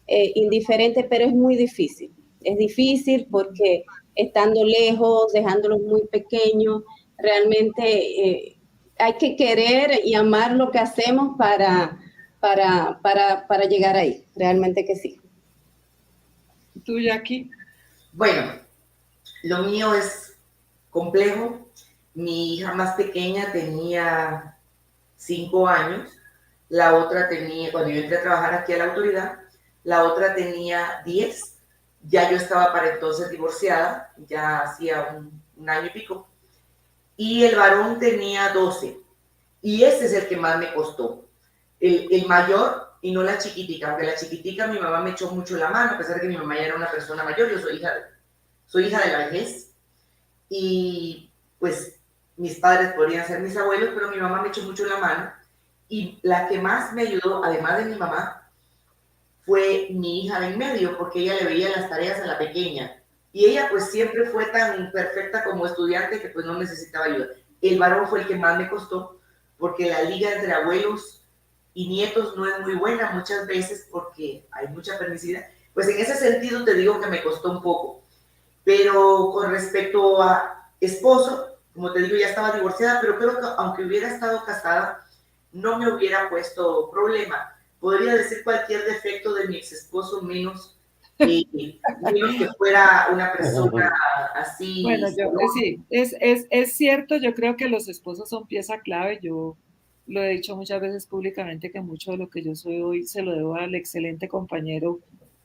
S4: es indiferente, pero es muy difícil. Es difícil porque estando lejos, dejándolos muy pequeños, realmente hay que querer y amar lo que hacemos para llegar ahí. Realmente que sí.
S2: ¿Tú, Jackie?
S3: Bueno, lo mío es complejo. Mi hija más pequeña tenía 5 años, la otra tenía, cuando yo entré a trabajar aquí a la autoridad, la otra tenía 10, ya yo estaba para entonces divorciada, ya hacía un año y pico, y el varón tenía 12, y ese es el que más me costó, el mayor y no la chiquitica, aunque la chiquitica mi mamá me echó mucho la mano, a pesar de que mi mamá ya era una persona mayor, yo soy hija de la vejez, y pues mis padres podrían ser mis abuelos, pero mi mamá me echó mucho la mano, y la que más me ayudó, además de mi mamá, fue mi hija de en medio, porque ella le veía las tareas a la pequeña, y ella pues siempre fue tan perfecta como estudiante que pues no necesitaba ayuda. El varón fue el que más me costó, porque la liga entre abuelos y nietos no es muy buena muchas veces porque hay mucha permisividad. Pues en ese sentido te digo que me costó un poco. Pero con respecto a esposo, como te digo, ya estaba divorciada, pero creo que aunque hubiera estado casada, no me hubiera puesto problema. Podría decir cualquier defecto de mi ex esposo menos que fuera una persona así.
S2: Bueno, sí, es cierto, yo creo que los esposos son pieza clave. Yo lo he dicho muchas veces públicamente que mucho de lo que yo soy hoy se lo debo al excelente compañero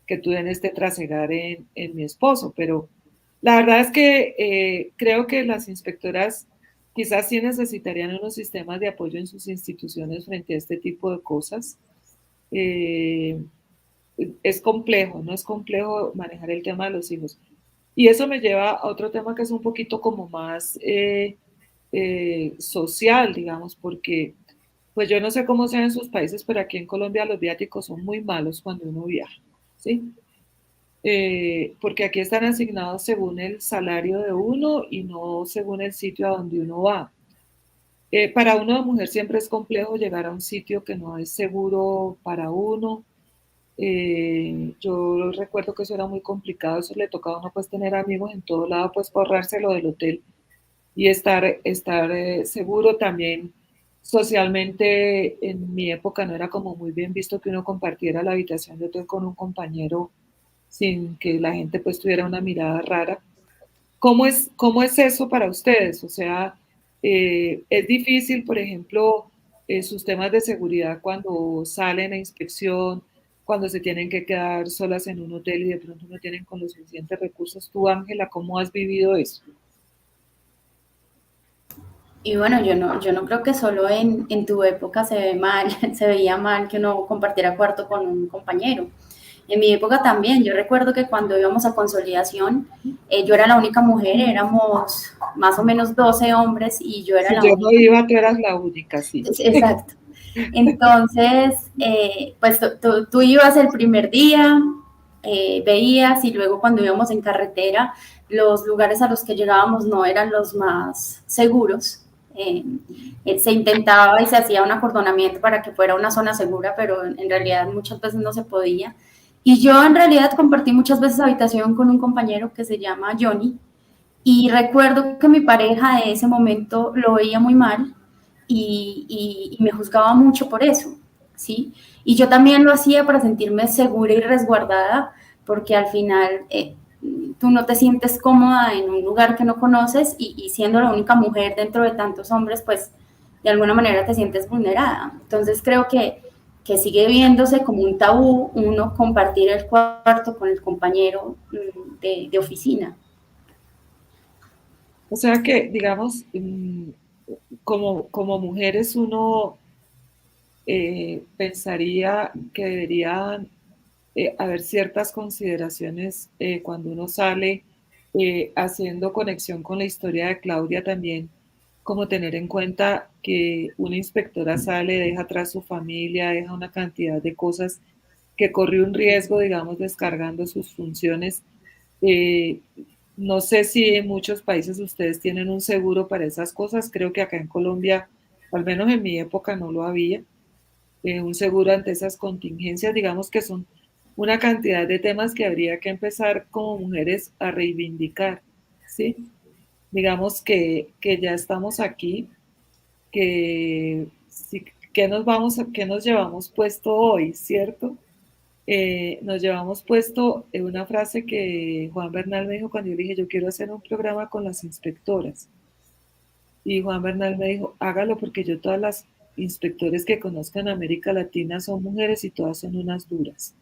S2: que tuve en este trasegar en mi esposo, pero la verdad es que creo que las inspectoras quizás sí necesitarían unos sistemas de apoyo en sus instituciones frente a este tipo de cosas. Es complejo, no es complejo manejar el tema de los hijos. Y eso me lleva a otro tema que es un poquito como más social, digamos, porque pues yo no sé cómo sea en sus países, pero aquí en Colombia los viáticos son muy malos cuando uno viaja, ¿sí? Porque aquí están asignados según el salario de uno y no según el sitio a donde uno va. Para uno de mujer siempre es complejo llegar a un sitio que no es seguro para uno. Yo recuerdo que eso era muy complicado, eso le tocaba a uno pues tener amigos en todo lado pues para ahorrarse lo del hotel y estar seguro también. Socialmente en mi época no era como muy bien visto que uno compartiera la habitación de hotel con un compañero sin que la gente pues tuviera una mirada rara. Cómo es eso para ustedes? O sea, es difícil, por ejemplo, sus temas de seguridad cuando salen a inspección, cuando se tienen que quedar solas en un hotel y de pronto no tienen con los suficientes recursos. Tú, Ángela, ¿cómo has vivido eso?
S6: Y bueno, yo no creo que solo en tu época se ve mal, se veía mal que uno compartiera cuarto con un compañero. En mi época también, yo recuerdo que cuando íbamos a consolidación, yo era la única mujer, éramos más o menos 12 hombres y yo era
S2: Si
S6: la
S2: yo
S6: única.
S2: no iba, tú eras la única, sí.
S6: Exacto. Entonces, pues tú ibas el primer día, veías y luego cuando íbamos en carretera, los lugares a los que llegábamos no eran los más seguros. Se intentaba y se hacía un acordonamiento para que fuera una zona segura, pero en realidad muchas veces no se podía. Y yo en realidad compartí muchas veces habitación con un compañero que se llama Johnny, y recuerdo que mi pareja de ese momento lo veía muy mal y me juzgaba mucho por eso, ¿sí? Y yo también lo hacía para sentirme segura y resguardada, porque al final tú no te sientes cómoda en un lugar que no conoces y siendo la única mujer dentro de tantos hombres, pues de alguna manera te sientes vulnerada. Entonces creo que sigue viéndose como un tabú uno compartir el cuarto con el compañero de oficina.
S2: O sea que, digamos, como mujeres uno pensaría que deberían haber ciertas consideraciones cuando uno sale haciendo conexión con la historia de Claudia también, como tener en cuenta que una inspectora sale, deja atrás su familia, deja una cantidad de cosas que corre un riesgo, digamos, descargando sus funciones. Eh, no sé si en muchos países ustedes tienen un seguro para esas cosas. Creo que acá en Colombia, al menos en mi época, no lo había. Un seguro ante esas contingencias, digamos que son una cantidad de temas que habría que empezar como mujeres a reivindicar, ¿sí? Digamos que ya estamos aquí, que, sí, que nos llevamos puesto hoy, ¿cierto? Nos llevamos puesto una frase que Juan Bernal me dijo cuando yo dije, yo quiero hacer un programa con las inspectoras. Y Juan Bernal me dijo, hágalo porque yo todas las inspectores que conozco en América Latina son mujeres y todas son unas duras.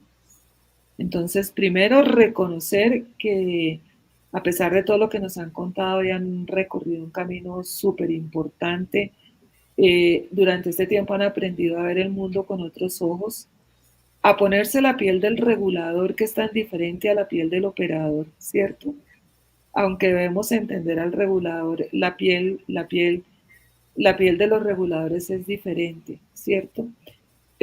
S2: Entonces, primero, reconocer que a pesar de todo lo que nos han contado y han recorrido un camino súper importante, durante este tiempo han aprendido a ver el mundo con otros ojos, a ponerse la piel del regulador que es tan diferente a la piel del operador, ¿cierto? Aunque debemos entender al regulador, la piel de los reguladores es diferente, ¿cierto?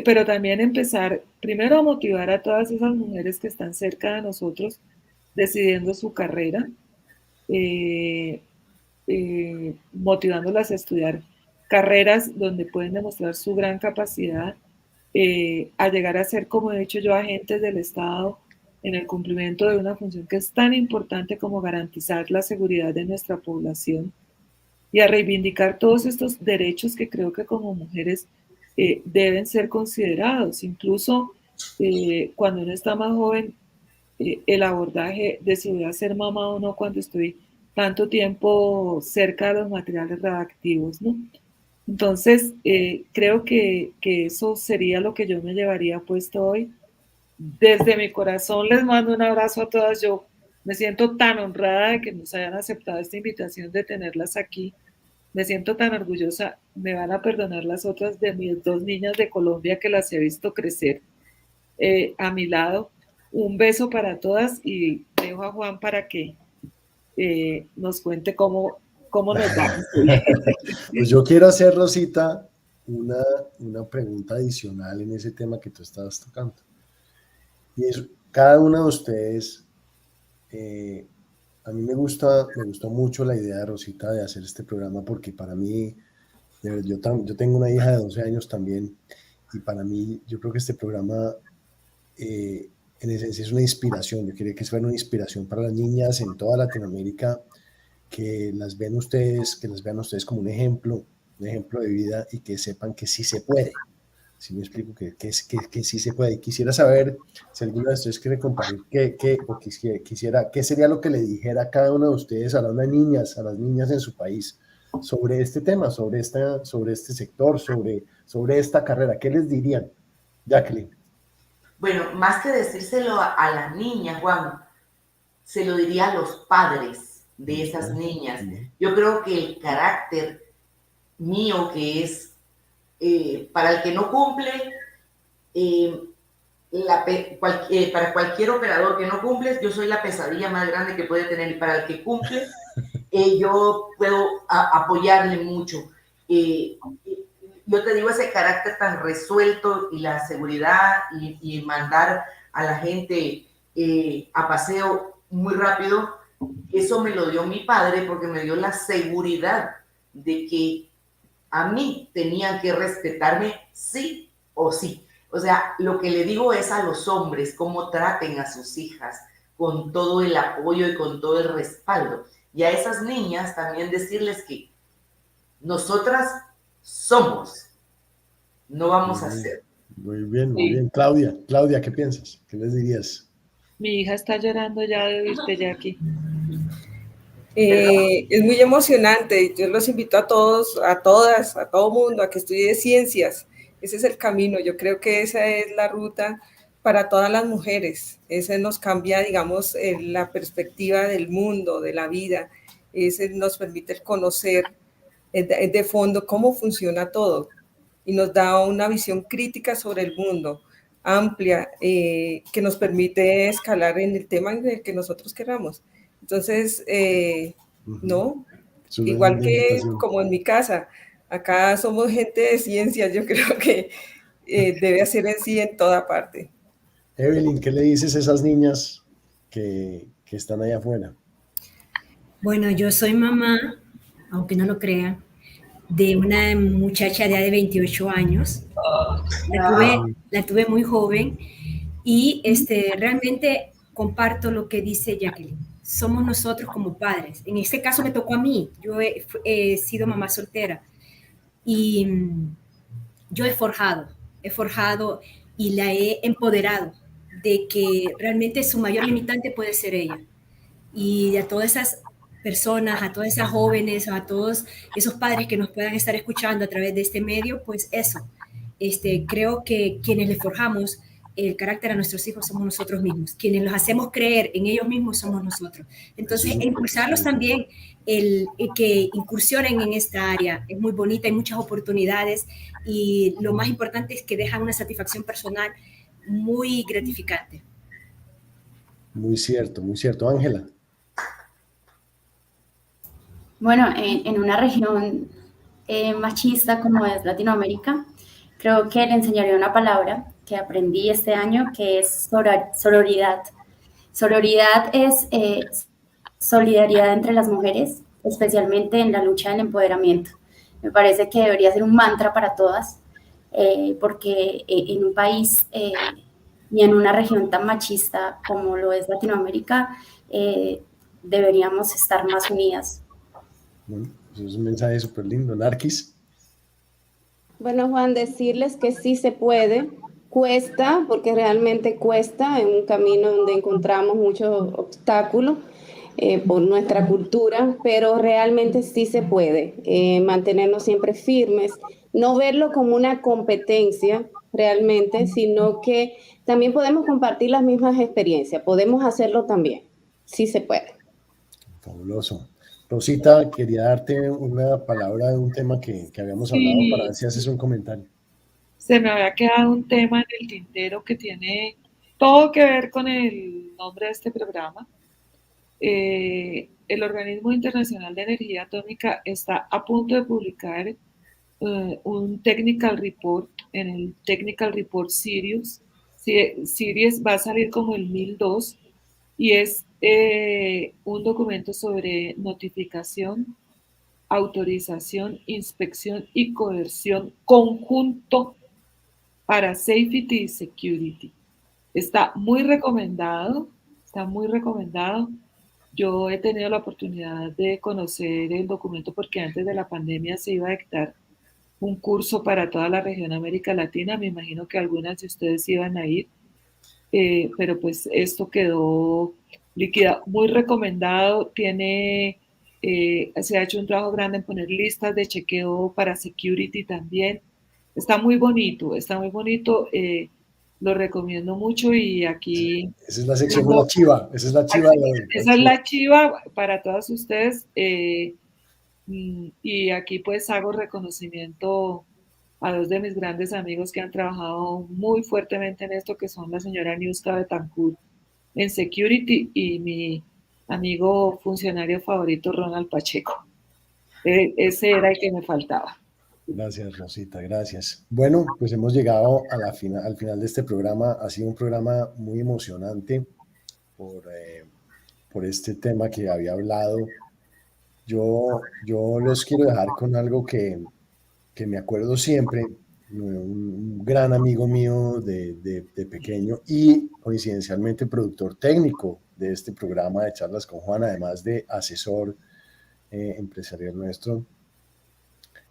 S2: Pero también empezar primero a motivar a todas esas mujeres que están cerca de nosotros decidiendo su carrera, eh, motivándolas a estudiar carreras donde pueden demostrar su gran capacidad a llegar a ser, como he dicho yo, agentes del Estado en el cumplimiento de una función que es tan importante como garantizar la seguridad de nuestra población y a reivindicar todos estos derechos que creo que como mujeres deben ser considerados. Incluso cuando uno está más joven, el abordaje de si voy a ser mamá o no cuando estoy tanto tiempo cerca de los materiales radiactivos, ¿no? Entonces, creo que eso sería lo que yo me llevaría puesto hoy. Desde mi corazón les mando un abrazo a todas. Yo me siento tan honrada de que nos hayan aceptado esta invitación de tenerlas aquí. Me siento tan orgullosa. Me van a perdonar las otras de mis 2 niñas de Colombia que las he visto crecer a mi lado. Un beso para todas y dejo a Juan para que nos cuente cómo nos va.
S1: Pues yo quiero hacer, Rosita, una pregunta adicional en ese tema que tú estabas tocando. Y es, cada una de ustedes, a mí me gustó mucho la idea de Rosita de hacer este programa porque para mí, yo tengo una hija de 12 años también y para mí yo creo que este programa en esencia es una inspiración. Yo quería que fuera una inspiración para las niñas en toda Latinoamérica, que las vean ustedes como un ejemplo de vida y que sepan que sí se puede. Si me explico que sí se puede. Y quisiera saber si alguno de ustedes quiere compartir qué sería lo que le dijera a cada una de ustedes a las niñas en su país sobre este tema, sobre este sector, sobre esta carrera. ¿Qué les dirían? Jacqueline.
S3: Bueno, más que decírselo a las niñas, Juan, se lo diría a los padres de esas niñas. Yo creo que el carácter mío, que es para el que no cumple, para cualquier operador que no cumple, yo soy la pesadilla más grande que puede tener. Y para el que cumple, yo puedo apoyarle mucho. Yo te digo, ese carácter tan resuelto y la seguridad y mandar a la gente a paseo muy rápido, eso me lo dio mi padre porque me dio la seguridad de que a mí tenían que respetarme sí o sí. O sea, lo que le digo es a los hombres, cómo traten a sus hijas con todo el apoyo y con todo el respaldo. Y a esas niñas también decirles que nosotras somos, no vamos a ser.
S1: Muy bien. Claudia, ¿qué piensas? ¿Qué les dirías?
S2: Mi hija está llorando ya de oírte, Jackie.
S5: Es muy emocionante. Yo los invito a todos, a todas, a todo mundo a que estudie ciencias. Ese es el camino. Yo creo que esa es la ruta para todas las mujeres. Ese nos cambia, digamos, la perspectiva del mundo, de la vida. Ese nos permite conocer de fondo cómo funciona todo y nos da una visión crítica sobre el mundo, amplia, que nos permite escalar en el tema en el que nosotros queramos. Entonces, no, igual que como en mi casa, acá somos gente de ciencias, yo creo que debe ser así en toda parte.
S1: Evelyn, ¿qué le dices a esas niñas que están allá afuera?
S7: Bueno, yo soy mamá, aunque no lo crean, de una muchacha de 28 años. La tuve muy joven y realmente comparto lo que dice Jacqueline. Somos nosotros como padres. En este caso me tocó a mí. Yo he sido mamá soltera y yo he forjado y la he empoderado de que realmente su mayor limitante puede ser ella. Y a todas esas personas, a todas esas jóvenes, a todos esos padres que nos puedan estar escuchando a través de este medio, pues eso, creo que quienes les forjamos el carácter a nuestros hijos somos nosotros mismos, quienes los hacemos creer en ellos mismos somos nosotros. Entonces, impulsarlos también, el que incursionen en esta área es muy bonita, hay muchas oportunidades y lo más importante es que dejan una satisfacción personal muy gratificante.
S1: Muy cierto, Ángela.
S6: Bueno, en una región machista como es Latinoamérica, creo que le enseñaría una palabra que aprendí este año, que es sororidad. Sororidad es solidaridad entre las mujeres, especialmente en la lucha del empoderamiento. Me parece que debería ser un mantra para todas, porque en un país y en una región tan machista como lo es Latinoamérica, deberíamos estar más unidas.
S1: Bueno, eso es un mensaje súper lindo. Narquis.
S4: Bueno, Juan, decirles que sí se puede. Cuesta, porque realmente cuesta en un camino donde encontramos muchos obstáculos por nuestra cultura, pero realmente sí se puede. Mantenernos siempre firmes, no verlo como una competencia realmente, sino que también podemos compartir las mismas experiencias, podemos hacerlo también. Sí se puede.
S1: Fabuloso. Rosita, quería darte una palabra de un tema que habíamos hablado para ver si haces un comentario.
S2: Se me había quedado un tema en el tintero que tiene todo que ver con el nombre de este programa. El Organismo Internacional de Energía Atómica está a punto de publicar un technical report en el Technical Report Series. Series va a salir como el 1002 y es un documento sobre notificación, autorización, inspección y coerción conjunto para Safety y Security. Está muy recomendado, está muy recomendado. Yo he tenido la oportunidad de conocer el documento porque antes de la pandemia se iba a dictar un curso para toda la región América Latina. Me imagino que algunas de ustedes iban a ir, pero pues esto quedó liquidado. Muy recomendado. Se ha hecho un trabajo grande en poner listas de chequeo para security también. Está muy bonito, está muy bonito. Lo recomiendo mucho y aquí...
S1: Esa es la sección de la chiva, esa es la chiva de hoy.
S2: Esa es la chiva para todos ustedes. Y aquí pues hago reconocimiento a dos de mis grandes amigos que han trabajado muy fuertemente en esto, que son la señora Niuska Betancourt en Security y mi amigo funcionario favorito, Ronald Pacheco. Ese era el que me faltaba.
S1: Gracias, Rosita, gracias. Bueno, pues hemos llegado a al final de este programa. Ha sido un programa muy emocionante por este tema que había hablado. Yo los quiero dejar con algo que me acuerdo siempre, un gran amigo mío de pequeño y coincidencialmente productor técnico de este programa de Charlas con Juan, además de asesor empresarial nuestro.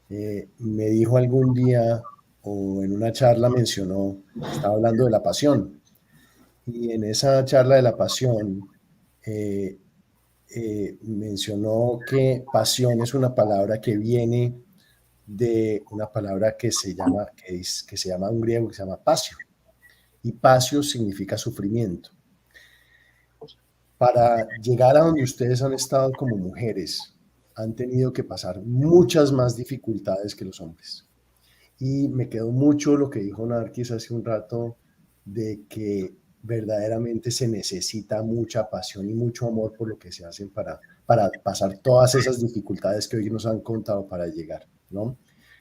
S1: Me dijo algún día o en una charla mencionó, estaba hablando de la pasión, y en esa charla de la pasión mencionó que pasión es una palabra que viene de una palabra que se llama un griego que se llama pasio, y pasio significa sufrimiento. Para llegar a donde ustedes han estado como mujeres, han tenido que pasar muchas más dificultades que los hombres. Y me quedó mucho lo que dijo Narquis hace un rato, de que verdaderamente se necesita mucha pasión y mucho amor por lo que se hacen para pasar todas esas dificultades que hoy nos han contado para llegar, ¿no?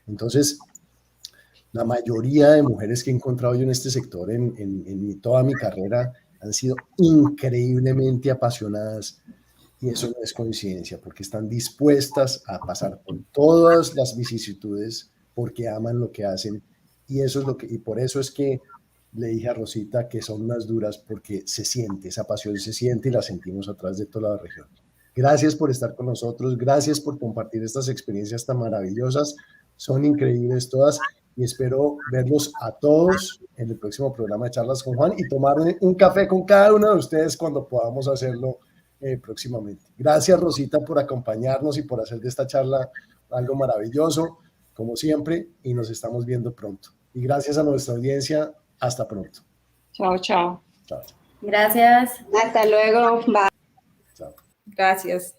S1: Entonces, la mayoría de mujeres que he encontrado yo en este sector, en toda mi carrera, han sido increíblemente apasionadas. Y eso no es coincidencia, porque están dispuestas a pasar por todas las vicisitudes porque aman lo que hacen. Y eso es y por eso es que le dije a Rosita que son unas duras, porque se siente, esa pasión se siente y la sentimos atrás de toda la región. Gracias por estar con nosotros, gracias por compartir estas experiencias tan maravillosas, son increíbles todas y espero verlos a todos en el próximo programa de Charlas con Juan y tomar un café con cada uno de ustedes cuando podamos hacerlo próximamente. Gracias, Rosita, por acompañarnos y por hacer de esta charla algo maravilloso, como siempre, y nos estamos viendo pronto. Y gracias a nuestra audiencia, hasta pronto.
S2: Chao, chao.
S1: Chao.
S6: Gracias.
S4: Hasta luego. Bye.
S1: Chao.
S5: Gracias.